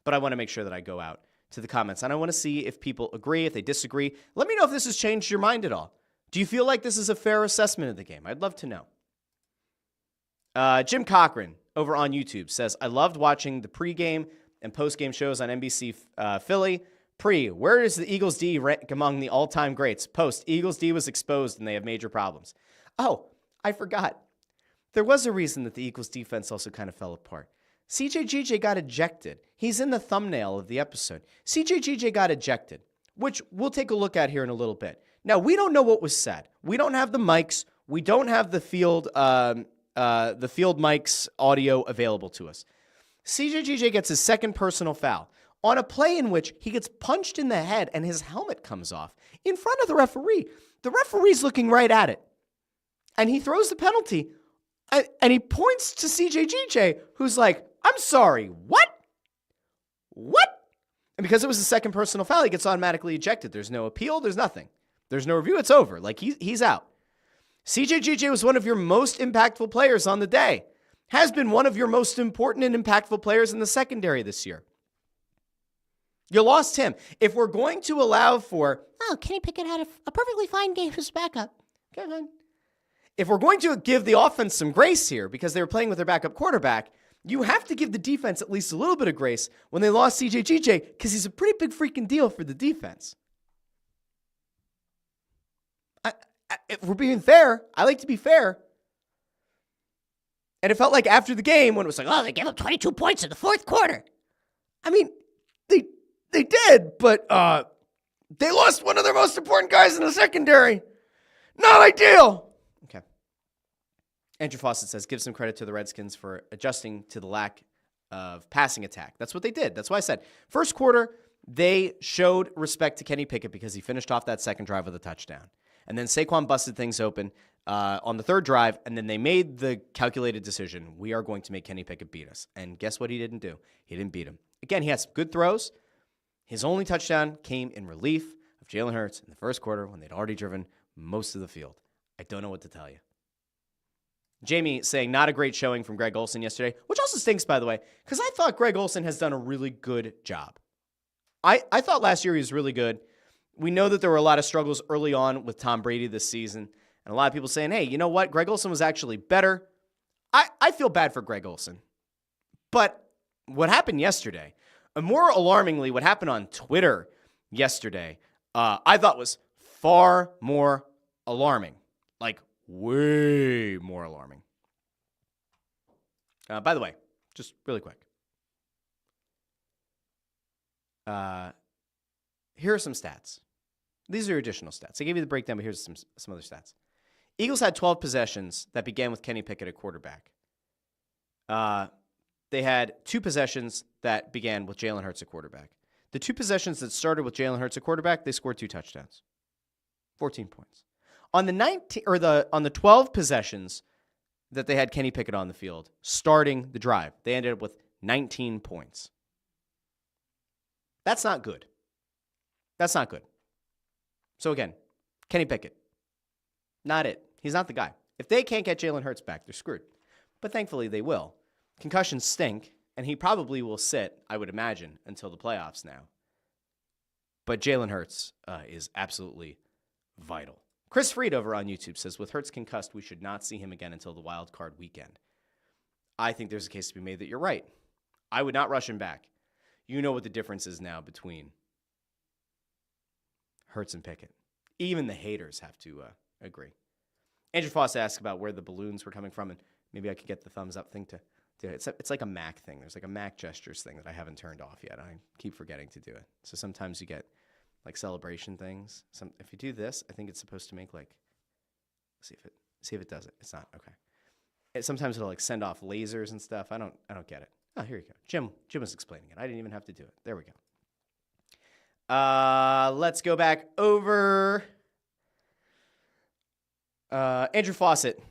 Speaker 1: But I want to make sure that I go out to the comments, and I want to see if people agree, if they disagree. Let me know if this has changed your mind at all. Do you feel like this is a fair assessment of the game? I'd love to know. Jim Cochran over on YouTube says, I loved watching the pregame and postgame shows on NBC Philly. Where does the Eagles D rank among the all-time greats? Post, Eagles D was exposed and they have major problems. Oh, I forgot. There was a reason that the Eagles defense also kind of fell apart. CJGJ got ejected. He's in the thumbnail of the episode. CJGJ got ejected, which we'll take a look at here in a little bit. Now, we don't know what was said. We don't have the mics. We don't have the field mics audio available to us. CJGJ gets his second personal foul on a play in which he gets punched in the head and his helmet comes off in front of the referee. The referee's looking right at it. And he throws the penalty. And he points to CJGJ, who's like, I'm sorry, what? What? And because it was a second personal foul, he gets automatically ejected. There's no appeal. There's nothing. There's no review. It's over. He's out. CJGJ was one of your most impactful players on the day. Has been one of your most important and impactful players in the secondary this year. You lost him. If we're going to allow for...
Speaker 2: Oh, Kenny Pickett had a perfectly fine game as backup.
Speaker 1: Okay, fine. If we're going to give the offense some grace here because they were playing with their backup quarterback, you have to give the defense at least a little bit of grace when they lost CJGJ because he's a pretty big freaking deal for the defense. If we're being fair, I like to be fair. And it felt like after the game when it was like, oh, they gave up 22 points in the fourth quarter. I mean, they did, but they lost one of their most important guys in the secondary. Not ideal. Okay. Andrew Fawcett says, give some credit to the Redskins for adjusting to the lack of passing attack. That's what they did. That's why I said, first quarter, they showed respect to Kenny Pickett because he finished off that second drive with a touchdown. And then Saquon busted things open on the third drive, and then they made the calculated decision, we are going to make Kenny Pickett beat us. And guess what he didn't do? He didn't beat him. Again, he had some good throws. His only touchdown came in relief of Jalen Hurts in the first quarter when they'd already driven most of the field. I don't know what to tell you. Jamie saying not a great showing from Greg Olsen yesterday, which also stinks, by the way, because I thought Greg Olsen has done a really good job. I thought last year he was really good. We know that there were a lot of struggles early on with Tom Brady this season, and a lot of people saying, hey, you know what? Greg Olsen was actually better. I feel bad for Greg Olsen, But what happened yesterday, and more alarmingly, what happened on Twitter yesterday, I thought was far more alarming. Like, way more alarming. By the way, just really quick. Here are some stats. These are additional stats. I gave you the breakdown, but here's some other stats. Eagles had 12 possessions that began with Kenny Pickett at quarterback. They had 2 possessions that began with Jalen Hurts at quarterback. The 2 possessions that started with Jalen Hurts at quarterback, they scored 2 touchdowns. 14 points. On the 12 possessions that they had Kenny Pickett on the field, starting the drive, they ended up with 19 points. That's not good. That's not good. So again, Kenny Pickett, not it. He's not the guy. If they can't get Jalen Hurts back, they're screwed. But thankfully they will. Concussions stink, and he probably will sit, I would imagine, until the playoffs now. But Jalen Hurts is absolutely vital. Chris Freed over on YouTube says, with Hurts concussed, we should not see him again until the wild card weekend. I think there's a case to be made that you're right. I would not rush him back. You know what the difference is now between Hurts and Pickett. Even the haters have to agree. Andrew Foss asked about where the balloons were coming from, and maybe I could get the thumbs up thing to it's like a Mac thing. There's like a Mac gestures thing that I haven't turned off yet. I keep forgetting to do it. So sometimes you get like celebration things. If you do this, I think it's supposed to make like, see if it does it. It's not. Okay. Sometimes it'll like send off lasers and stuff. I don't get it. Oh, here you go. Jim was explaining it. I didn't even have to do it. There we go. Let's go back over. Andrew Fawcett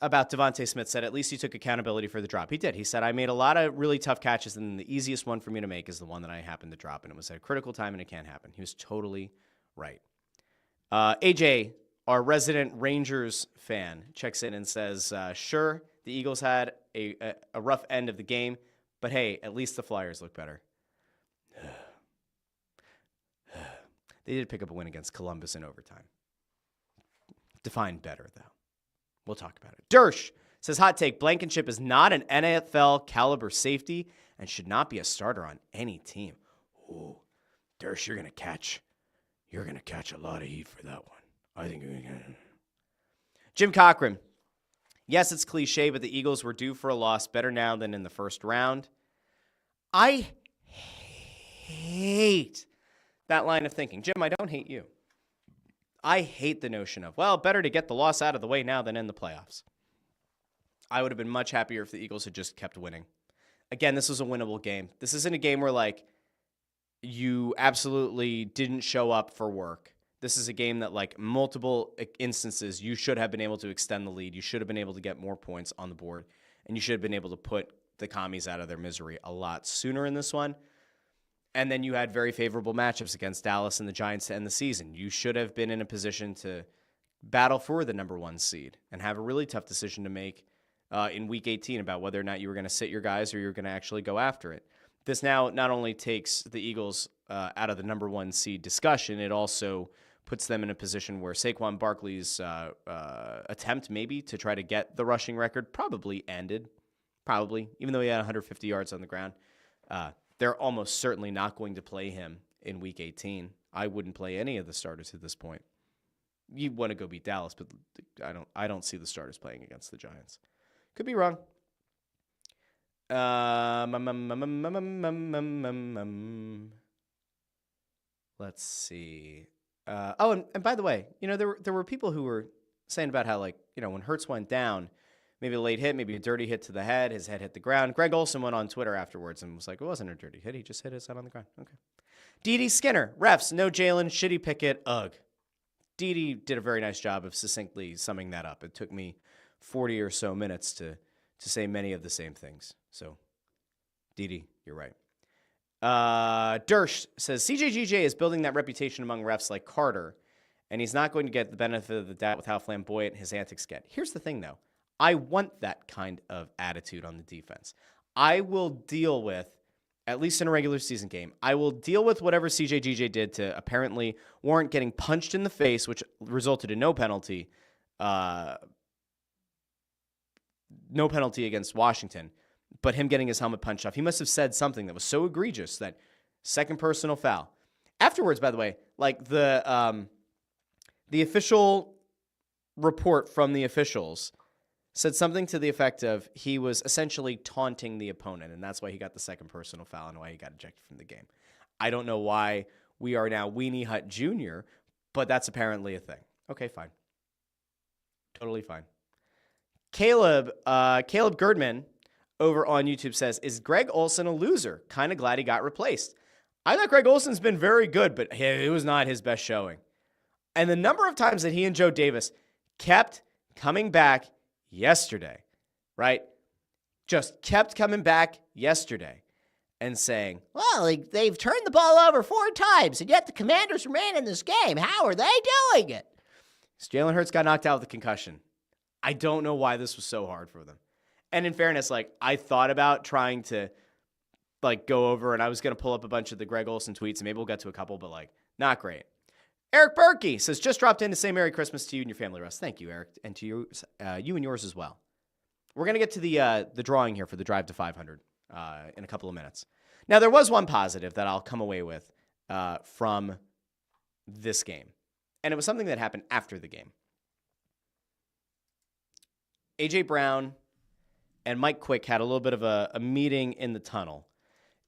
Speaker 1: about Devontae Smith said, at least he took accountability for the drop. He did. He said, I made a lot of really tough catches, and the easiest one for me to make is the one that I happened to drop, and it was at a critical time, and it can't happen. He was totally right. AJ, our resident Rangers fan, checks in and says, sure, the Eagles had a rough end of the game, but hey, at least the Flyers look better. They did pick up a win against Columbus in overtime. Define better, though. We'll talk about it. Dersh says, hot take, Blankenship is not an NFL caliber safety and should not be a starter on any team. Ooh, Dersh, you're going to catch a lot of heat for that one. I think you're going to. Jim Cochran. Yes, it's cliche, but the Eagles were due for a loss. Better now than in the first round. I hate that line of thinking. Jim, I don't hate you. I hate the notion of, well, better to get the loss out of the way now than in the playoffs. I would have been much happier if the Eagles had just kept winning. Again, this was a winnable game. This isn't a game where, like, you absolutely didn't show up for work. This is a game that, like, multiple instances, you should have been able to extend the lead. You should have been able to get more points on the board. And you should have been able to put the commies out of their misery a lot sooner in this one. And then you had very favorable matchups against Dallas and the Giants to end the season. You should have been in a position to battle for the number 1 seed and have a really tough decision to make in Week 18 about whether or not you were going to sit your guys or you're going to actually go after it. This now not only takes the Eagles out of the number 1 seed discussion, it also puts them in a position where Saquon Barkley's attempt maybe to try to get the rushing record probably ended. Probably, even though he had 150 yards on the ground. They're almost certainly not going to play him in Week 18. I wouldn't play any of the starters at this point. You want to go beat Dallas, but I don't see the starters playing against the Giants. Could be wrong. Let's see. And by the way, there were people who were saying about how, like, when Hurts went down, maybe a late hit, maybe a dirty hit to the head. His head hit the ground. Greg Olsen went on Twitter afterwards and was like, it wasn't a dirty hit. He just hit his head on the ground. Okay. D.D. Skinner. Refs. No Jalen. Shitty Pickett. Ugh. D.D. did a very nice job of succinctly summing that up. It took me 40 or so minutes to say many of the same things. So, D.D., you're right. Dersh says, CJGJ is building that reputation among refs like Carter, and he's not going to get the benefit of the doubt with how flamboyant his antics get. Here's the thing, though. I want that kind of attitude on the defense. I will deal with, at least in a regular season game, I will deal with whatever CJGJ did to apparently warrant getting punched in the face, which resulted in no penalty. No penalty against Washington. but him getting his helmet punched off, he must have said something that was so egregious that second personal foul. Afterwards, by the way, like the official report from the officials said something to the effect of he was essentially taunting the opponent, and that's why he got the second personal foul and why he got ejected from the game. I don't know why we are now Weenie Hut Jr., but that's apparently a thing. Okay, fine. Totally fine. Caleb Girdman over on YouTube says, is Greg Olsen a loser? Kind of glad he got replaced. I thought Greg Olsen's been very good, but it was not his best showing. And the number of times that he and Joe Davis kept coming back yesterday, right? Just kept coming back yesterday and saying,
Speaker 2: well, they've turned the ball over 4 times, and yet the Commanders remain in this game. How are they doing it?
Speaker 1: Jalen Hurts got knocked out with a concussion. I don't know why this was so hard for them. And in fairness, like, I thought about trying to, like, go over, and I was going to pull up a bunch of the Greg Olsen tweets, and maybe we'll get to a couple, but, like, not great. Eric Berkey says, just dropped in to say Merry Christmas to you and your family, Russ. Thank you, Eric, and to you and yours as well. We're going to get to the drawing here for the drive to 500 in a couple of minutes. Now, there was one positive that I'll come away with from this game, and it was something that happened after the game. A.J. Brown and Mike Quick had a little bit of a meeting in the tunnel,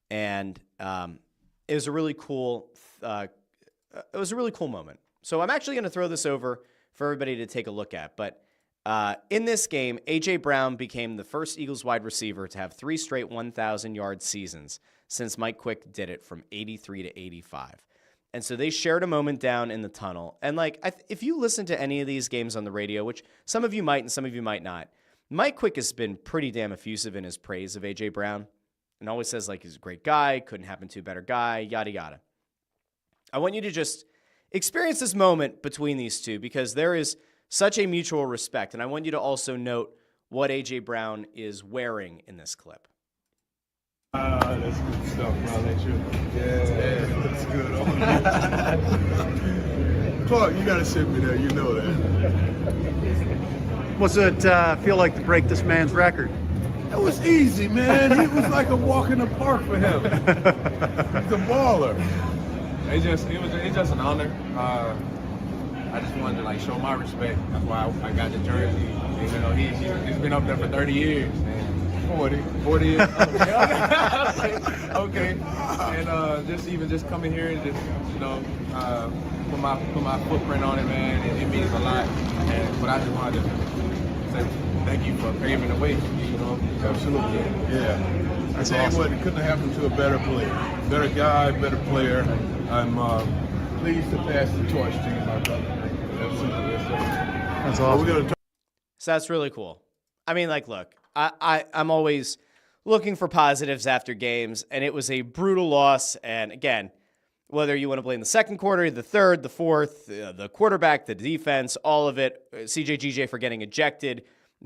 Speaker 1: and it was a really cool moment. So I'm actually going to throw this over for everybody to take a look at. But in this game, A.J. Brown became the first Eagles wide receiver to have 3 straight 1,000-yard seasons since Mike Quick did it from 83 to 85. And so they shared a moment down in the tunnel. And, like, if you listen to any of these games on the radio, which some of you might and some of you might not, Mike Quick has been pretty damn effusive in his praise of A.J. Brown and always says, like, he's a great guy, couldn't happen to a better guy, yada, yada. I want you to just experience this moment between these two because there is such a mutual respect. And I want you to also note what A.J. Brown is wearing in this clip.
Speaker 3: That's good stuff, bro. Yeah, that's good. Clark, you got to sit me there. You know that.
Speaker 4: What's it feel like to break this man's record?
Speaker 3: It was easy, man. It was like a walk in the park for him. He's a baller.
Speaker 5: It's just an honor. I just wanted to, like, show my respect. That's why I got the jersey. Even though he's been up there for 30 years. Man. 40 years. Okay. And just coming here and just, you know, put my footprint on it, man. It means a lot. But I just wanted to say thank you for paving the way. You know.
Speaker 3: Absolutely. Yeah. That's awesome. It couldn't have happened to a better player. Better guy, better player. I'm pleased to pass the torch to you, my brother. Absolutely.
Speaker 4: That's awesome.
Speaker 1: So that's really cool. I mean, like, look, I'm always looking for positives after games, and it was a brutal loss. And again, whether you want to blame the second quarter, the third, the fourth, the quarterback, the defense, all of it, CJGJ for getting ejected,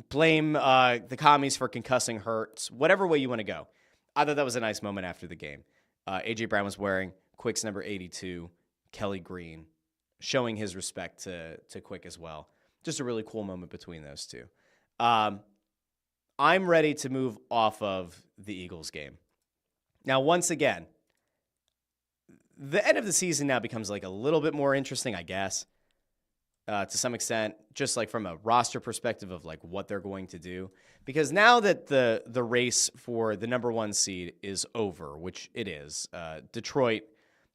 Speaker 1: blame the commies for concussing Hurts, whatever way you want to go. I thought that was a nice moment after the game. A.J. Brown was wearing Quick's number 82, Kelly Green, showing his respect to Quick as well. Just a really cool moment between those two. I'm ready to move off of the Eagles game. Now, once again, the end of the season now becomes like a little bit more interesting, I guess, to some extent, just like from a roster perspective of like what they're going to do. Because now that the race for the number 1 seed is over, which it is, Detroit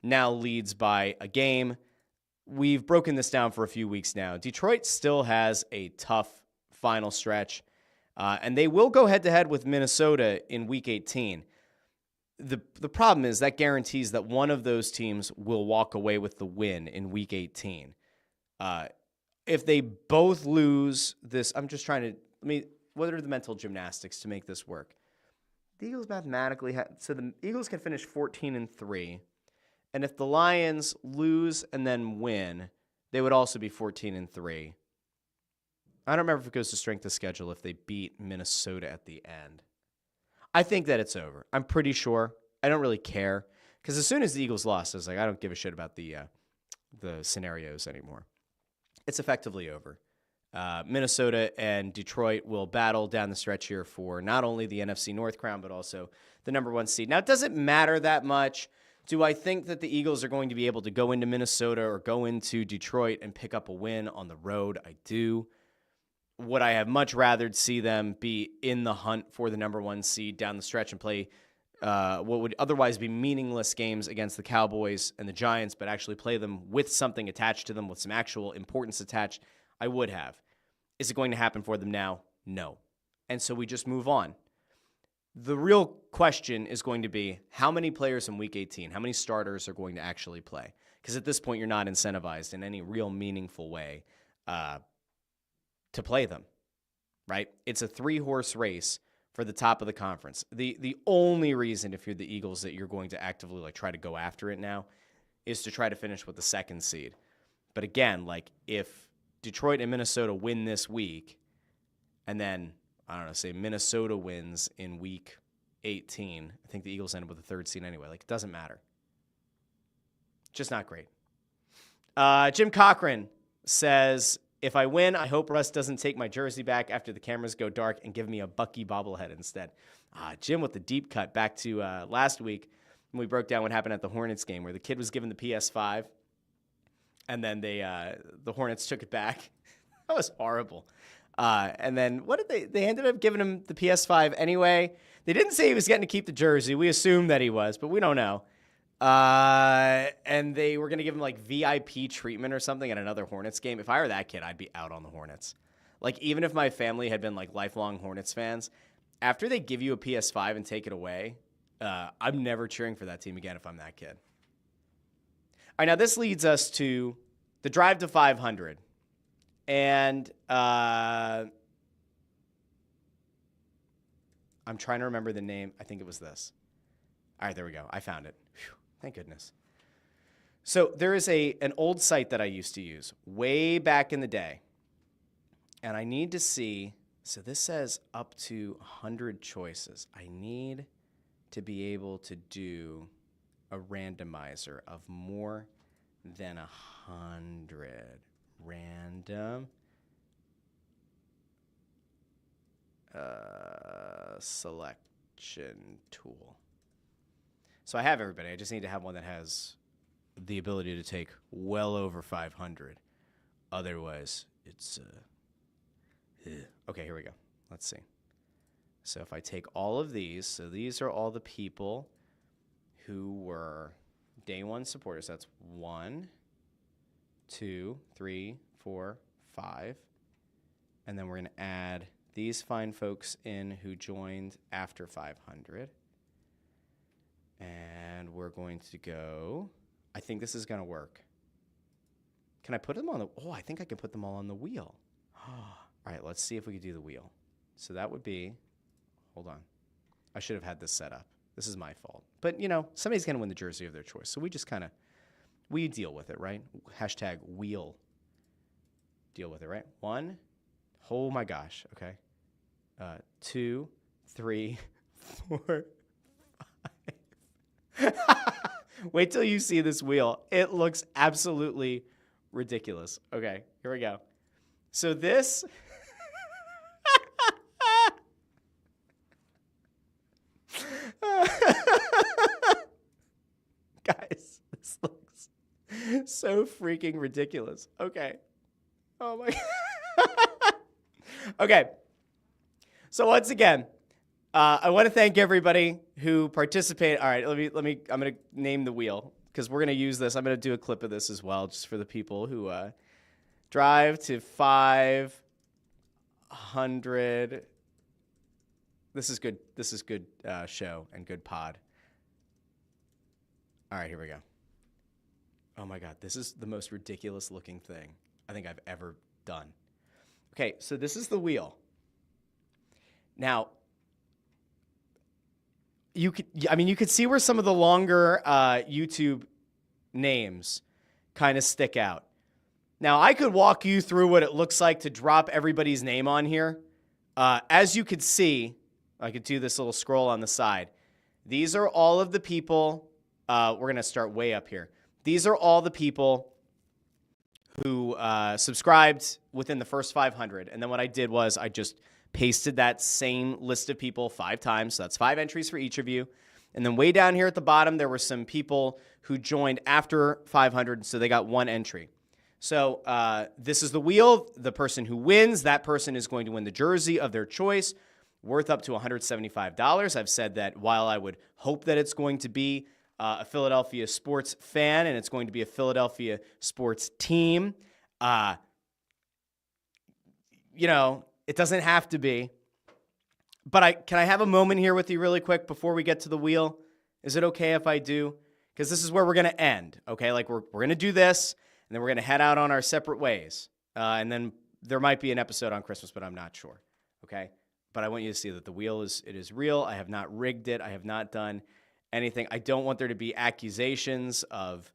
Speaker 1: now leads by a game. We've broken this down for a few weeks now. Detroit still has a tough final stretch. And they will go head-to-head with Minnesota in Week 18. The problem is that guarantees that one of those teams will walk away with the win in Week 18. If they both lose this, I'm just trying to, what are the mental gymnastics to make this work? The Eagles mathematically so the Eagles can finish 14-3. And if the Lions lose and then win, they would also be 14-3. I don't remember if it goes to strength of schedule if they beat Minnesota at the end. I think that it's over. I'm pretty sure. I don't really care. Because as soon as the Eagles lost, I was like, I don't give a shit about the scenarios anymore. It's effectively over. Minnesota and Detroit will battle down the stretch here for not only the NFC North crown, but also the number 1 seed. Now, it doesn't matter that much. Do I think that the Eagles are going to be able to go into Minnesota or go into Detroit and pick up a win on the road? I do. Would I have much rather see them be in the hunt for the number 1 seed down the stretch and play what would otherwise be meaningless games against the Cowboys and the Giants, but actually play them with something attached to them, with some actual importance attached? I would have. Is it going to happen for them now? No. And so we just move on. The real question is going to be how many players in Week 18, how many starters are going to actually play? Because at this point, you're not incentivized in any real meaningful way to play them, right? It's a 3-horse race for the top of the conference. The only reason, if you're the Eagles, that you're going to actively try to go after it now is to try to finish with the 2nd seed. But again, if Detroit and Minnesota win this week, and then, I don't know, say Minnesota wins in Week 18, I think the Eagles end up with the 3rd seed anyway. It doesn't matter. Just not great. Jim Cochran says, if I win, I hope Russ doesn't take my jersey back after the cameras go dark and give me a Bucky bobblehead instead. Jim with the deep cut back to last week when we broke down what happened at the Hornets game where the kid was given the PS5 and then the Hornets took it back. That was horrible. And then what did they ended up giving him the PS5 anyway. They didn't say he was getting to keep the jersey. We assumed that he was, but we don't know. And they were going to give him VIP treatment or something at another Hornets game. If I were that kid, I'd be out on the Hornets. Even if my family had been lifelong Hornets fans, after they give you a PS5 and take it away, I'm never cheering for that team again if I'm that kid. All right, now this leads us to the drive to 500. And I'm trying to remember the name. I think it was this. All right, there we go. I found it. Whew, thank goodness. So there is an old site that I used to use way back in the day. And I need to see, so this says up to 100 choices. I need to be able to do a randomizer of more than 100. Random selection tool. So I have everybody. I just need to have one that has the ability to take well over 500. Otherwise, it's okay, here we go. Let's see. So if I take all of these, so these are all the people who were day 1 supporters. That's 1, 2, 3, 4, 5. And then we're going to add these fine folks in who joined after 500. And we're going to go, I think this is going to work. Can I put them on the, I think I can put them all on the wheel. All right, let's see if we can do the wheel. So that would be, hold on. I should have had this set up. This is my fault. But, somebody's going to win the jersey of their choice. So we just kind of, we deal with it, right? Hashtag wheel. Deal with it, right? 1. Oh, my gosh. Okay. 2, 3, 4, 5. Wait till you see this wheel. It looks absolutely ridiculous. Okay, here we go. So this... Guys, this looks so freaking ridiculous. Okay. Oh my God. Okay. So once again, I want to thank everybody who participated. All right, let me. I'm going to name the wheel because we're going to use this. I'm going to do a clip of this as well, just for the people who drive to 500. This is good. This is good show and good pod. All right, here we go. Oh my God, this is the most ridiculous looking thing I think I've ever done. Okay, so this is the wheel. Now, you could see where some of the longer YouTube names kind of stick out. Now, I could walk you through what it looks like to drop everybody's name on here. As you could see, I could do this little scroll on the side. These are all of the people. We're going to start way up here. These are all the people who subscribed within the first 500. And then what I did was I just pasted that same list of people 5 times. So that's 5 entries for each of you. And then way down here at the bottom, there were some people who joined after 500, so they got 1 entry. So this is the wheel. The person who wins, that person is going to win the jersey of their choice, worth up to $175. I've said that while I would hope that it's going to be a Philadelphia sports fan and it's going to be a Philadelphia sports team, it doesn't have to be. But can I have a moment here with you really quick before we get to the wheel? Is it okay if I do? Because this is where we're going to end, okay? Like we're going to do this, and then we're going to head out on our separate ways. And then there might be an episode on Christmas, but I'm not sure, okay? But I want you to see that the wheel is real. I have not rigged it. I have not done anything. I don't want there to be accusations of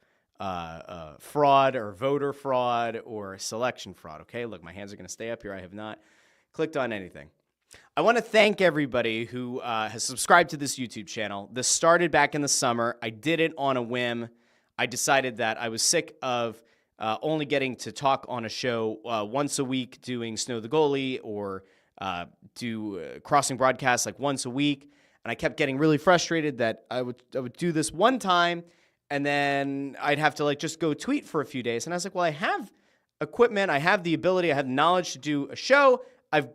Speaker 1: fraud or voter fraud or selection fraud, okay? Look, my hands are going to stay up here. I have not clicked on anything. I want to thank everybody who has subscribed to this YouTube channel. This started back in the summer. I did it on a whim. I decided that I was sick of only getting to talk on a show once a week, doing Snow the Goalie or do crossing broadcasts like once a week. And I kept getting really frustrated that I would do this one time and then I'd have to just go tweet for a few days. And I was like, well, I have equipment. I have the ability. I have knowledge to do a show. I've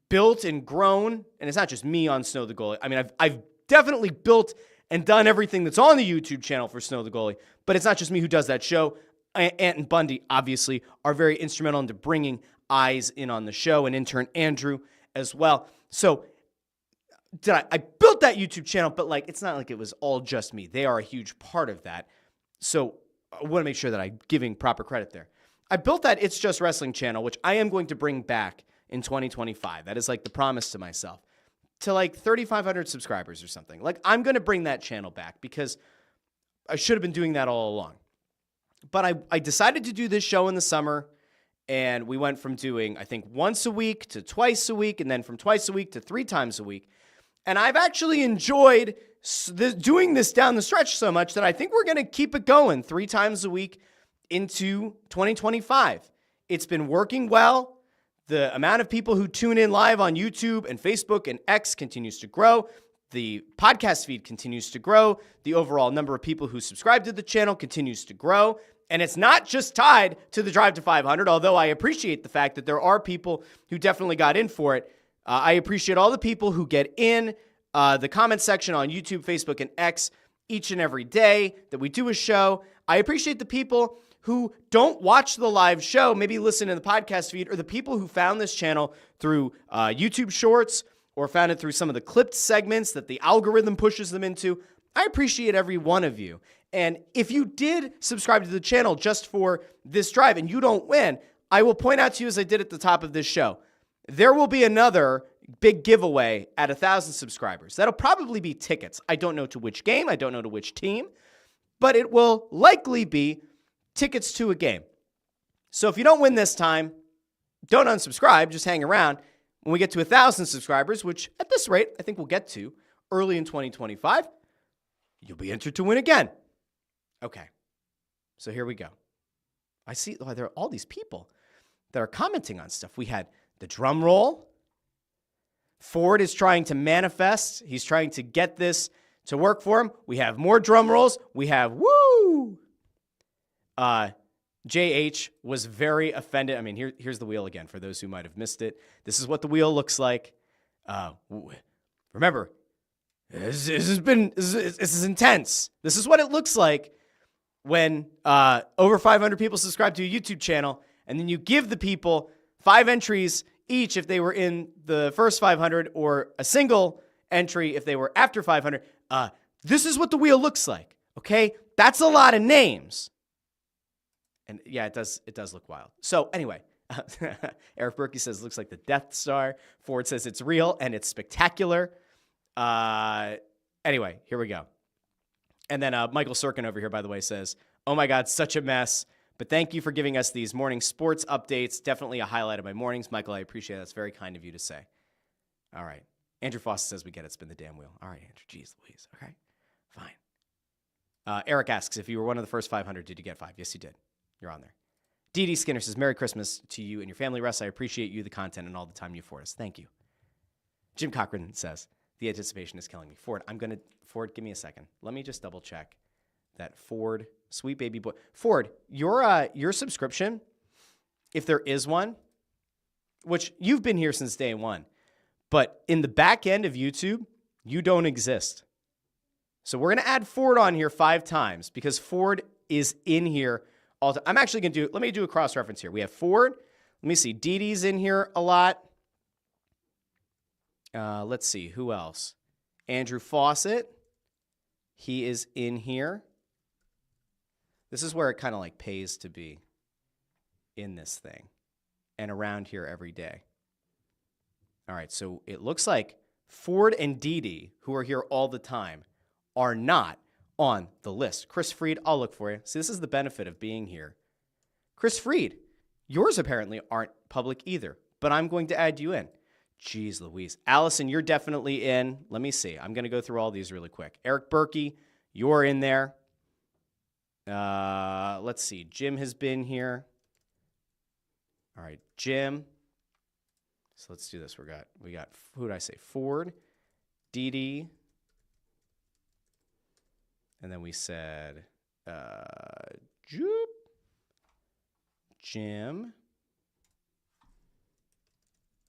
Speaker 1: built and grown, and it's not just me on Snow the Goalie. I mean, I've definitely built and done everything that's on the YouTube channel for Snow the Goalie, but it's not just me who does that show. Ant and Bundy, obviously, are very instrumental into bringing eyes in on the show, and intern Andrew as well. So I built that YouTube channel, but it's not like it was all just me. They are a huge part of that. So I want to make sure that I'm giving proper credit there. I built that It's Just Wrestling channel, which I am going to bring back in 2025. That is the promise to myself, to 3,500 subscribers or something. I'm going to bring that channel back because I should have been doing that all along. But I decided to do this show in the summer, and we went from doing, I think, once a week to twice a week, and then from twice a week to 3 times a week. And I've actually enjoyed doing this down the stretch so much that I think we're going to keep it going 3 times a week into 2025. It's been working well. The amount of people who tune in live on YouTube and Facebook and X continues to grow. The podcast feed continues to grow. The overall number of people who subscribe to the channel continues to grow. And it's not just tied to the drive to 500, although I appreciate the fact that there are people who definitely got in for it. I appreciate all the people who get in the comment section on YouTube, Facebook, and X each and every day that we do a show. I appreciate the people who don't watch the live show, maybe listen in the podcast feed, or the people who found this channel through YouTube Shorts or found it through some of the clipped segments that the algorithm pushes them into. I appreciate every one of you. And if you did subscribe to the channel just for this drive and you don't win, I will point out to you, as I did at the top of this show, there will be another big giveaway at 1,000 subscribers. That'll probably be tickets. I don't know to which game. I don't know to which team. But it will likely be tickets to a game. So if you don't win this time, don't unsubscribe, just hang around. When we get to 1,000 subscribers, which at this rate, I think we'll get to early in 2025, you'll be entered to win again. Okay, so here we go. I see there are all these people that are commenting on stuff. We had the drum roll. Ford is trying to manifest. He's trying to get this to work for him. We have more drum rolls. We have woo. JH was very offended. I mean, here's the wheel again for those who might have missed it. This is what the wheel looks like. Remember, this is intense. This is what it looks like when over 500 people subscribe to a YouTube channel, and then you give the people 5 entries each if they were in the first 500, or a single entry if they were after 500. This is what the wheel looks like. Okay, that's a lot of names. And yeah, it does look wild. So anyway, Eric Berkey says it looks like the Death Star. Ford says it's real and it's spectacular. Anyway, here we go. And then Michael Sirkin over here, by the way, says, oh my God, such a mess. But thank you for giving us these morning sports updates. Definitely a highlight of my mornings. Michael, I appreciate it. That's very kind of you to say. All right. Andrew Foster says we get it. Spin the damn wheel. All right, Andrew. Jeez Louise. Okay, fine. Eric asks, if you were one of the first 500, did you get 5? Yes, you did. You're on there. Dee Dee Skinner says, Merry Christmas to you and your family, Russ. I appreciate you, the content, and all the time you afford us. Thank you. Jim Cochran says, the anticipation is killing me. Ford, give me a second. Let me just double check that Ford, sweet baby boy. Ford, your subscription, if there is one, which you've been here since day one, but in the back end of YouTube, you don't exist. So we're going to add Ford on here 5 times because Ford is in here all the time. I'm actually going to let me do a cross-reference here. We have Ford. Let me see. Dee Dee's in here a lot. Let's see. Who else? Andrew Fawcett. He is in here. This is where it kind of like pays to be in this thing and around here every day. All right, so it looks like Ford and Dee Dee, who are here all the time, are not on the list. Chris Freed, I'll look for you. See, this is the benefit of being here. Chris Freed, yours apparently aren't public either, but I'm going to add you in. Jeez Louise. Allison, you're definitely in. Let me see. I'm going to go through all these really quick. Eric Berkey, you're in there. Let's see. Jim has been here. All right, Jim. So let's do this. We got who did I say? Ford, Dee Dee, and then we said Jim.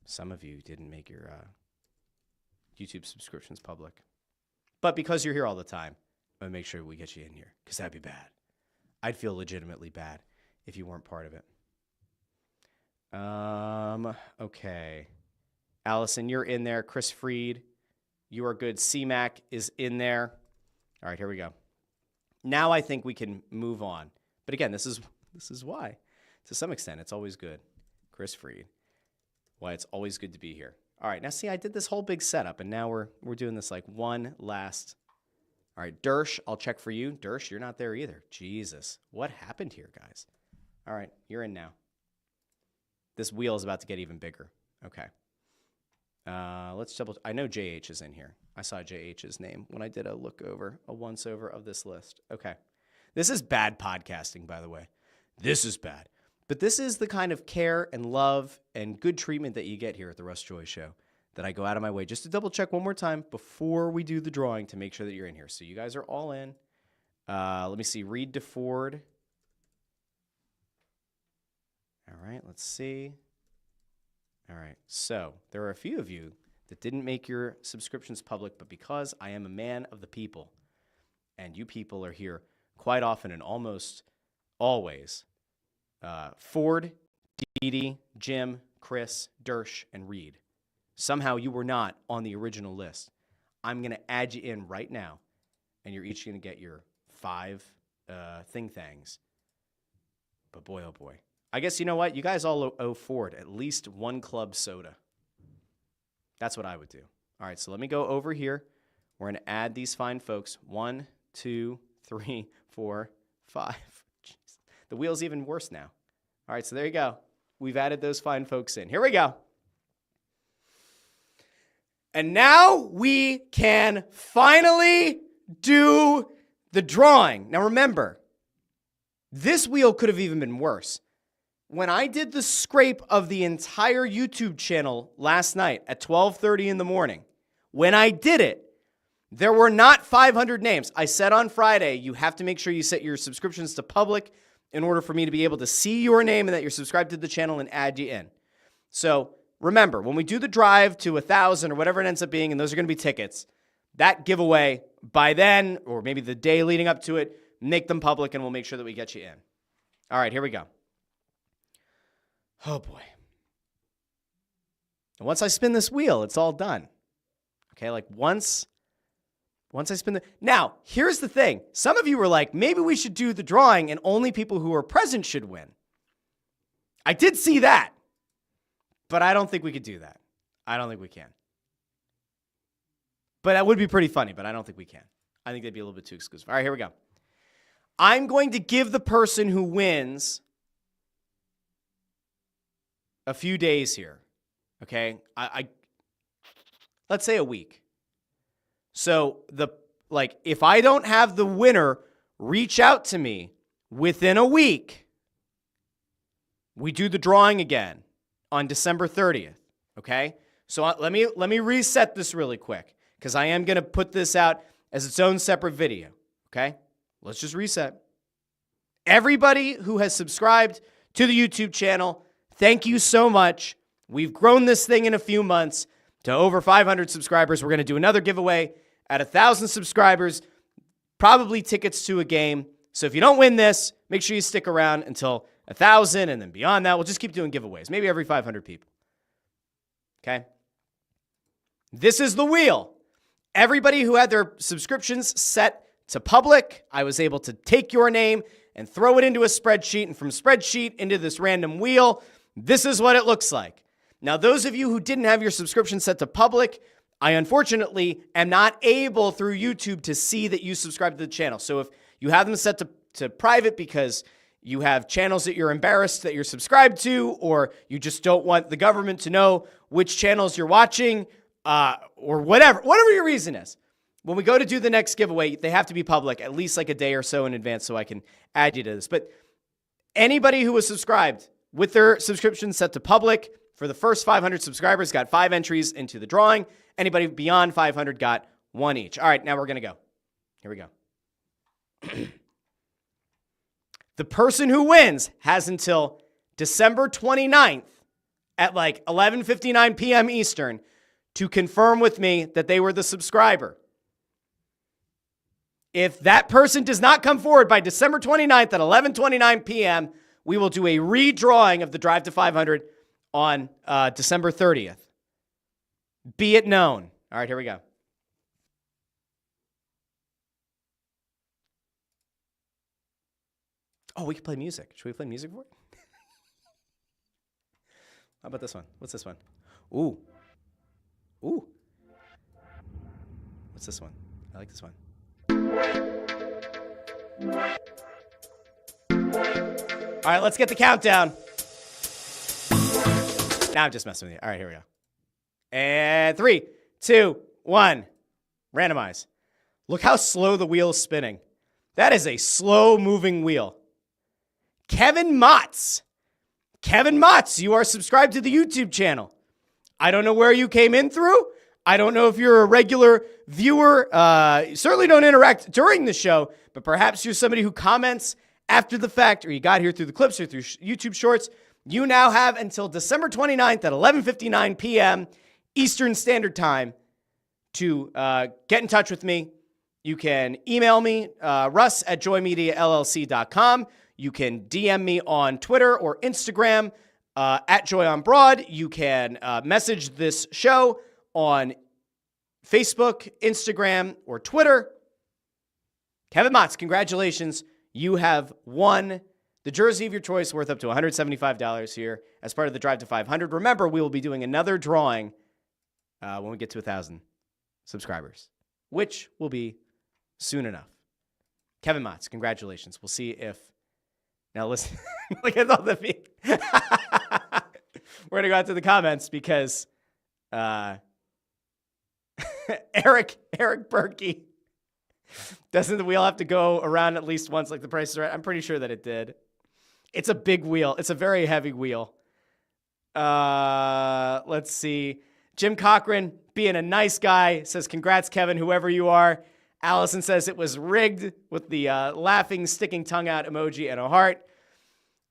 Speaker 1: Some of you didn't make your YouTube subscriptions public, but because you're here all the time, I'm gonna make sure we get you in here because that'd be bad. I'd feel legitimately bad if you weren't part of it. Okay. Allison, you're in there. Chris Freed, you are good. C-Mac is in there. All right, here we go. Now I think we can move on. But again, this is why. To some extent, it's always good. Chris Freed. Why it's always good to be here. All right, now see, I did this whole big setup, and now we're doing this like one last. All right, Dersh, I'll check for you. Dersh, you're not there either. Jesus, what happened here, guys? All right, you're in now. This wheel is about to get even bigger. Okay. Let's double. I know JH is in here. I saw JH's name when I did a once over of this list. Okay. This is bad podcasting, by the way. This is bad. But this is the kind of care and love and good treatment that you get here at the Russ Joy Show that I go out of my way just to double check one more time before we do the drawing to make sure that you're in here. So you guys are all in. Let me see. Reed DeFord. All right, let's see. All right, so there are a few of you that didn't make your subscriptions public, but because I am a man of the people, and you people are here quite often and almost always, Ford, Dee Dee, Jim, Chris, Dersh, and Reed. Somehow you were not on the original list. I'm going to add you in right now, and you're each going to get your 5 thing-thangs. But boy, oh boy. I guess you know what? You guys all owe Ford at least 1 club soda. That's what I would do. All right, so let me go over here. We're going to add these fine folks. 1, 2, 3, 4, 5. Jeez. The wheel's even worse now. All right, so there you go. We've added those fine folks in. Here we go. And now we can finally do the drawing. Now remember, this wheel could have even been worse. When I did the scrape of the entire YouTube channel last night at 12:30 in the morning, when I did it, there were not 500 names. I said on Friday, you have to make sure you set your subscriptions to public in order for me to be able to see your name and that you're subscribed to the channel and add you in. So remember, when we do the drive to 1,000 or whatever it ends up being, and those are going to be tickets, that giveaway by then, or maybe the day leading up to it, make them public and we'll make sure that we get you in. All right, here we go. Oh, boy. And once I spin this wheel, it's all done. Okay, like once I spin the... Now, here's the thing. Some of you were like, maybe we should do the drawing and only people who are present should win. I did see that, but I don't think we could do that. I don't think we can. But that would be pretty funny, but I don't think we can. I think that'd be a little bit too exclusive. All right, here we go. I'm going to give the person who wins a few days here, okay? Let's say a week. So if I don't have the winner reach out to me within a week, we do the drawing again on December 30th, okay? So let me reset this really quick because I am going to put this out as its own separate video, okay? Let's just reset. Everybody who has subscribed to the YouTube channel, thank you so much. We've grown this thing in a few months to over 500 subscribers. We're going to do another giveaway at 1,000 subscribers, probably tickets to a game. So if you don't win this, make sure you stick around until 1,000, and then beyond that, we'll just keep doing giveaways, maybe every 500 people. Okay? This is the wheel. Everybody who had their subscriptions set to public, I was able to take your name and throw it into a spreadsheet, and from spreadsheet into this random wheel, this is what it looks like. Now, those of you who didn't have your subscription set to public, I unfortunately am not able through YouTube to see that you subscribe to the channel. So if you have them set to private because you have channels that you're embarrassed that you're subscribed to, or you just don't want the government to know which channels you're watching, or whatever your reason is, when we go to do the next giveaway, they have to be public at least like a day or so in advance so I can add you to this. But anybody who was subscribed with their subscription set to public for the first 500 subscribers got 5 entries into the drawing. Anybody beyond 500 got 1 each. All right, now we're going to go. Here we go. The person who wins has until December 29th at like 11:59 p.m. Eastern to confirm with me that they were the subscriber. If that person does not come forward by December 29th at 11:29 p.m., we will do a redrawing of the Drive to 500 on December 30th. Be it known. All right, here we go. Oh, we can play music. Should we play music for it? How about this one? What's this one? Ooh. Ooh. What's this one? I like this one. All right, let's get the countdown. Now I'm just messing with you. All right, here we go. And 3, 2, 1. Randomize. Look how slow the wheel is spinning. That is a slow-moving wheel. Kevin Motz. Kevin Motz, you are subscribed to the YouTube channel. I don't know where you came in through. I don't know if you're a regular viewer. You certainly don't interact during the show, but perhaps you're somebody who comments after the fact, or you got here through the clips or through YouTube Shorts. You now have until December 29th at 11:59 p.m. Eastern Standard Time to get in touch with me. You can email me, russ@joymediallc.com. You can DM me on Twitter or Instagram @JoyOnBroad. You can message this show on Facebook, Instagram, or Twitter. Kevin Motz, congratulations. You have won the jersey of your choice worth up to $175 here as part of the Drive to 500. Remember, we will be doing another drawing when we get to 1,000 subscribers, which will be soon enough. Kevin Motz, congratulations. We'll see if... Now listen, look at all the... We're going to go out to the comments because Eric Berkey, doesn't the wheel have to go around at least once like the Price is Right? I'm pretty sure that it did. It's a big wheel. It's a very heavy wheel. Let's see. Jim Cochran, being a nice guy, says, congrats, Kevin, whoever you are. Allison says it was rigged with the laughing, sticking tongue out emoji and a heart.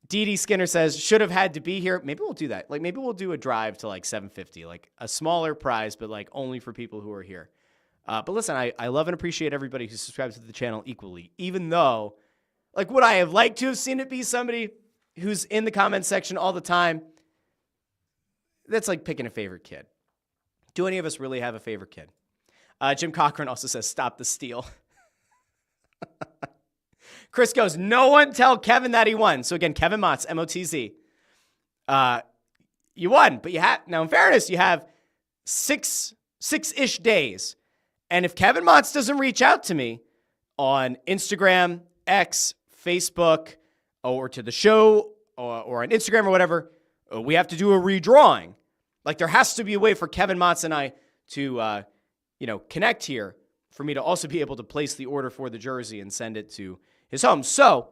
Speaker 1: Dee Dee Skinner says, should have had to be here. Maybe we'll do that. Like, maybe we'll do a drive to like 750, like a smaller prize, but like only for people who are here. But listen, I love and appreciate everybody who subscribes to the channel equally, even though, like, would I have liked to have seen it be somebody who's in the comment section all the time? That's like picking a favorite kid. Do any of us really have a favorite kid? Jim Cochran also says, stop the steal. Chris goes, no one tell Kevin that he won. So again, Kevin Motz, M-O-T-Z. You won, but you have, now in fairness, you have six-ish days. And if Kevin Motz doesn't reach out to me on Instagram, X, Facebook, or to the show, or on Instagram or whatever, we have to do a redrawing. Like, there has to be a way for Kevin Motz and I to, connect here for me to also be able to place the order for the jersey and send it to his home. So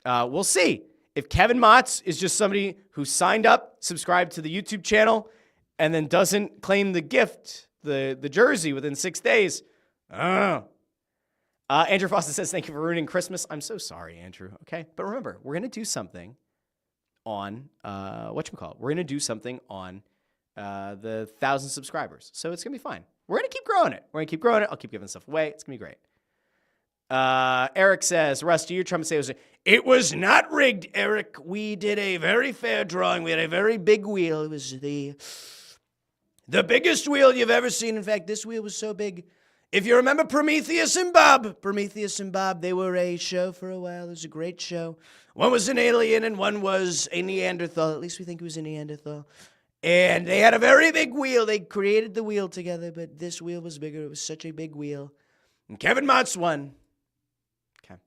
Speaker 1: we'll see. if Kevin Motz is just somebody who signed up, subscribed to the YouTube channel, and then doesn't claim the gift, the jersey within 6 days, I don't know. Andrew Foster says, thank you for ruining Christmas. I'm so sorry, Andrew. Okay. But remember, we're going to do something on, whatchamacallit? We're going to do something on the 1,000 subscribers. So it's going to be fine. We're going to keep growing it. I'll keep giving stuff away. It's going to be great. Eric says, Rusty, you're trying to say it was not rigged, Eric. We did a very fair drawing. We had a very big wheel. It was the biggest wheel you've ever seen. In fact, this wheel was so big. If you remember Prometheus and Bob, they were a show for a while. It was a great show. One was an alien and one was a Neanderthal. At least we think it was a Neanderthal. And they had a very big wheel. They created the wheel together, but this wheel was bigger. It was such a big wheel. And Kevin Motz won. Okay.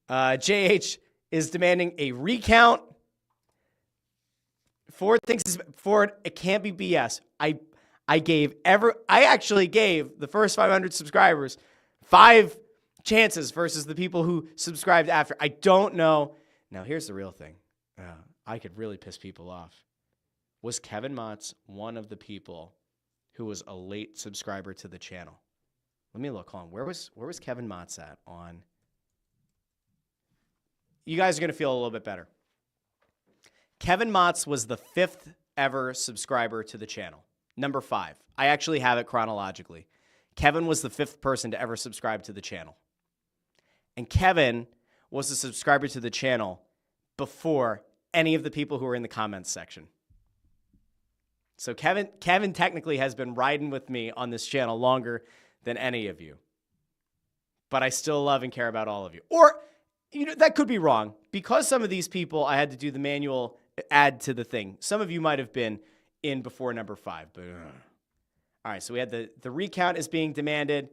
Speaker 1: JH is demanding a recount. Ford it can't be BS. I actually gave the first 500 subscribers 5 chances versus the people who subscribed after. I don't know. Now, here's the real thing. I could really piss people off. Was Kevin Motz one of the people who was a late subscriber to the channel? Let me look. Hold on. Where was Kevin Motz at on? You guys are going to feel a little bit better. Kevin Motz was the 5th ever subscriber to the channel. Number 5. I actually have it chronologically. Kevin was the 5th person to ever subscribe to the channel. And Kevin was a subscriber to the channel before any of the people who were in the comments section. So Kevin technically has been riding with me on this channel longer than any of you. But I still love and care about all of you. Or, that could be wrong. Because some of these people, I had to do the manual add to the thing. Some of you might have been in before number 5. But, all right, so we had the recount is being demanded.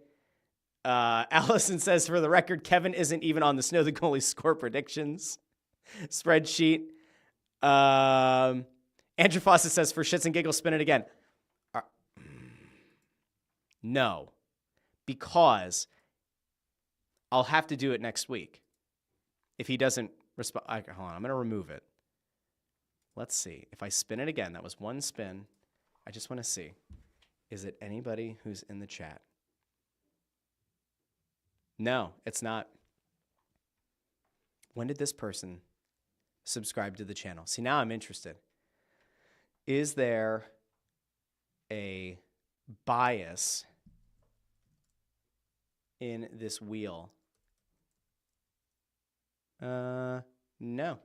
Speaker 1: Allison says, for the record, Kevin isn't even on the Snow the Goalie score predictions spreadsheet. Andrew Fawcett says, for shits and giggles, spin it again. No, because I'll have to do it next week. If he doesn't respond, hold on, I'm going to remove it. Let's see. If I spin it again, that was one spin. I just want to see. Is it anybody who's in the chat? No, it's not. When did this person subscribe to the channel? See, now I'm interested. Is there a bias in this wheel? No,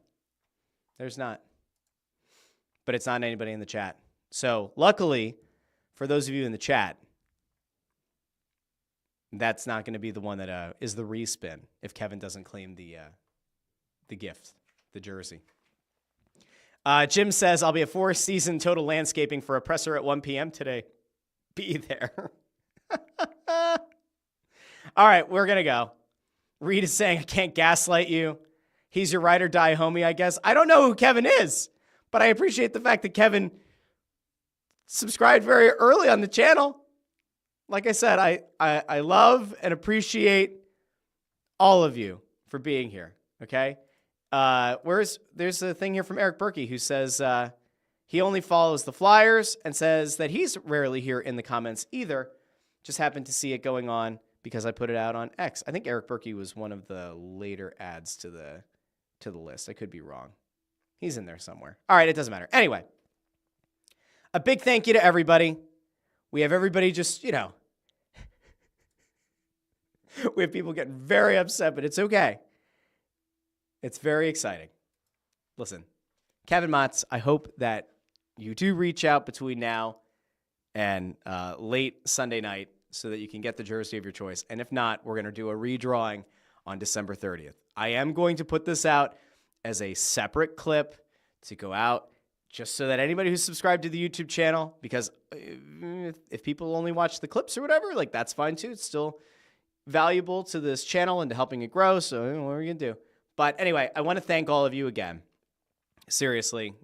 Speaker 1: there's not. But it's not anybody in the chat. So luckily, for those of you in the chat, that's not going to be the one that is the respin if Kevin doesn't claim the gift, the jersey. Jim says, I'll be at 4-season total landscaping for a presser at 1 p.m. today. Be there. All right, we're going to go. Reed is saying, I can't gaslight you. He's your ride or die homie, I guess. I don't know who Kevin is, but I appreciate the fact that Kevin subscribed very early on the channel. Like I said, I love and appreciate all of you for being here, okay? There's a thing here from Eric Berkey who says he only follows the Flyers and says that he's rarely here in the comments either. Just happened to see it going on because I put it out on X. I think Eric Berkey was one of the later adds to the list. I could be wrong. He's in there somewhere. All right, it doesn't matter. Anyway, a big thank you to everybody. We have everybody just, we have people getting very upset, but it's okay. It's very exciting. Listen, Kevin Motz, I hope that you do reach out between now and late Sunday night so that you can get the jersey of your choice. And if not, we're going to do a redrawing on December 30th. I am going to put this out as a separate clip to go out just so that anybody who's subscribed to the YouTube channel, because if people only watch the clips or whatever, like that's fine too. It's still valuable to this channel and to helping it grow. So what are we going to do? But anyway, I want to thank all of you again. Seriously,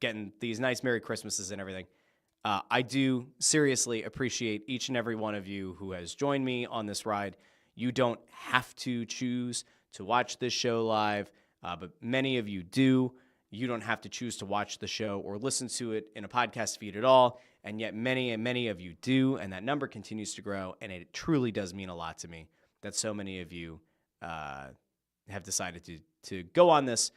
Speaker 1: getting these nice Merry Christmases and everything. I do seriously appreciate each and every one of you who has joined me on this ride. You don't have to choose to watch this show live. but many of you do. You don't have to choose to watch the show or listen to it in a podcast feed at all, and yet many and many of you do, and that number continues to grow, and it truly does mean a lot to me that so many of you have decided to go on this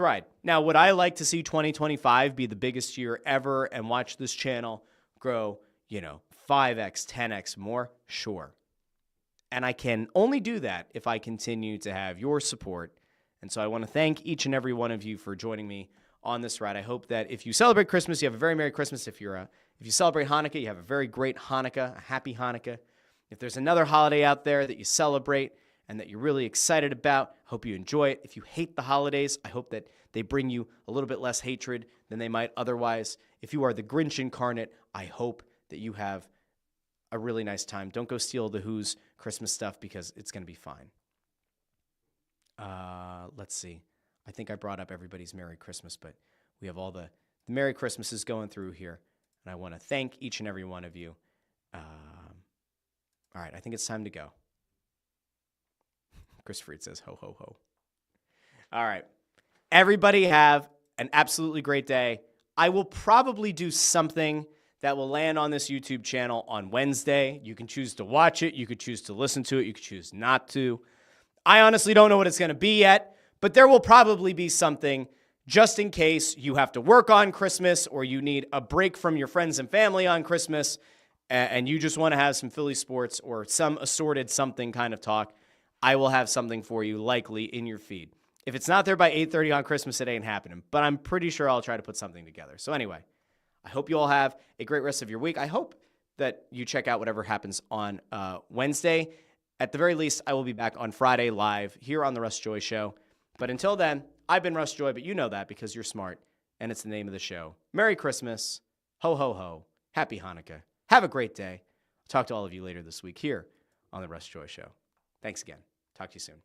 Speaker 1: ride. Now, would I like to see 2025 be the biggest year ever and watch this channel grow, 5x, 10x more? Sure. And I can only do that if I continue to have your support. And so I want to thank each and every one of you for joining me on this ride. I hope that if you celebrate Christmas, you have a very Merry Christmas. If you celebrate Hanukkah, you have a very great Hanukkah, a happy Hanukkah. If there's another holiday out there that you celebrate and that you're really excited about, I hope you enjoy it. If you hate the holidays, I hope that they bring you a little bit less hatred than they might otherwise. If you are the Grinch incarnate, I hope that you have a really nice time. Don't go steal the Who's Christmas stuff because it's going to be fine. Let's see. I think I brought up everybody's Merry Christmas, but we have all the Merry Christmases going through here, and I want to thank each and every one of you. All right, I think it's time to go. Chris Freed says, ho, ho, ho. All right. Everybody have an absolutely great day. I will probably do something that will land on this YouTube channel on Wednesday. You can choose to watch it. You could choose to listen to it. You could choose not to. I honestly don't know what it's going to be yet, but there will probably be something just in case you have to work on Christmas or you need a break from your friends and family on Christmas and you just want to have some Philly sports or some assorted something kind of talk. I will have something for you likely in your feed. If it's not there by 8:30 on Christmas, it ain't happening, but I'm pretty sure I'll try to put something together. So anyway, I hope you all have a great rest of your week. I hope that you check out whatever happens on Wednesday. At the very least, I will be back on Friday live here on the Russ Joy Show. But until then, I've been Russ Joy, but you know that because you're smart, and it's the name of the show. Merry Christmas. Ho, ho, ho. Happy Hanukkah. Have a great day. I'll talk to all of you later this week here on the Russ Joy Show. Thanks again. Talk to you soon.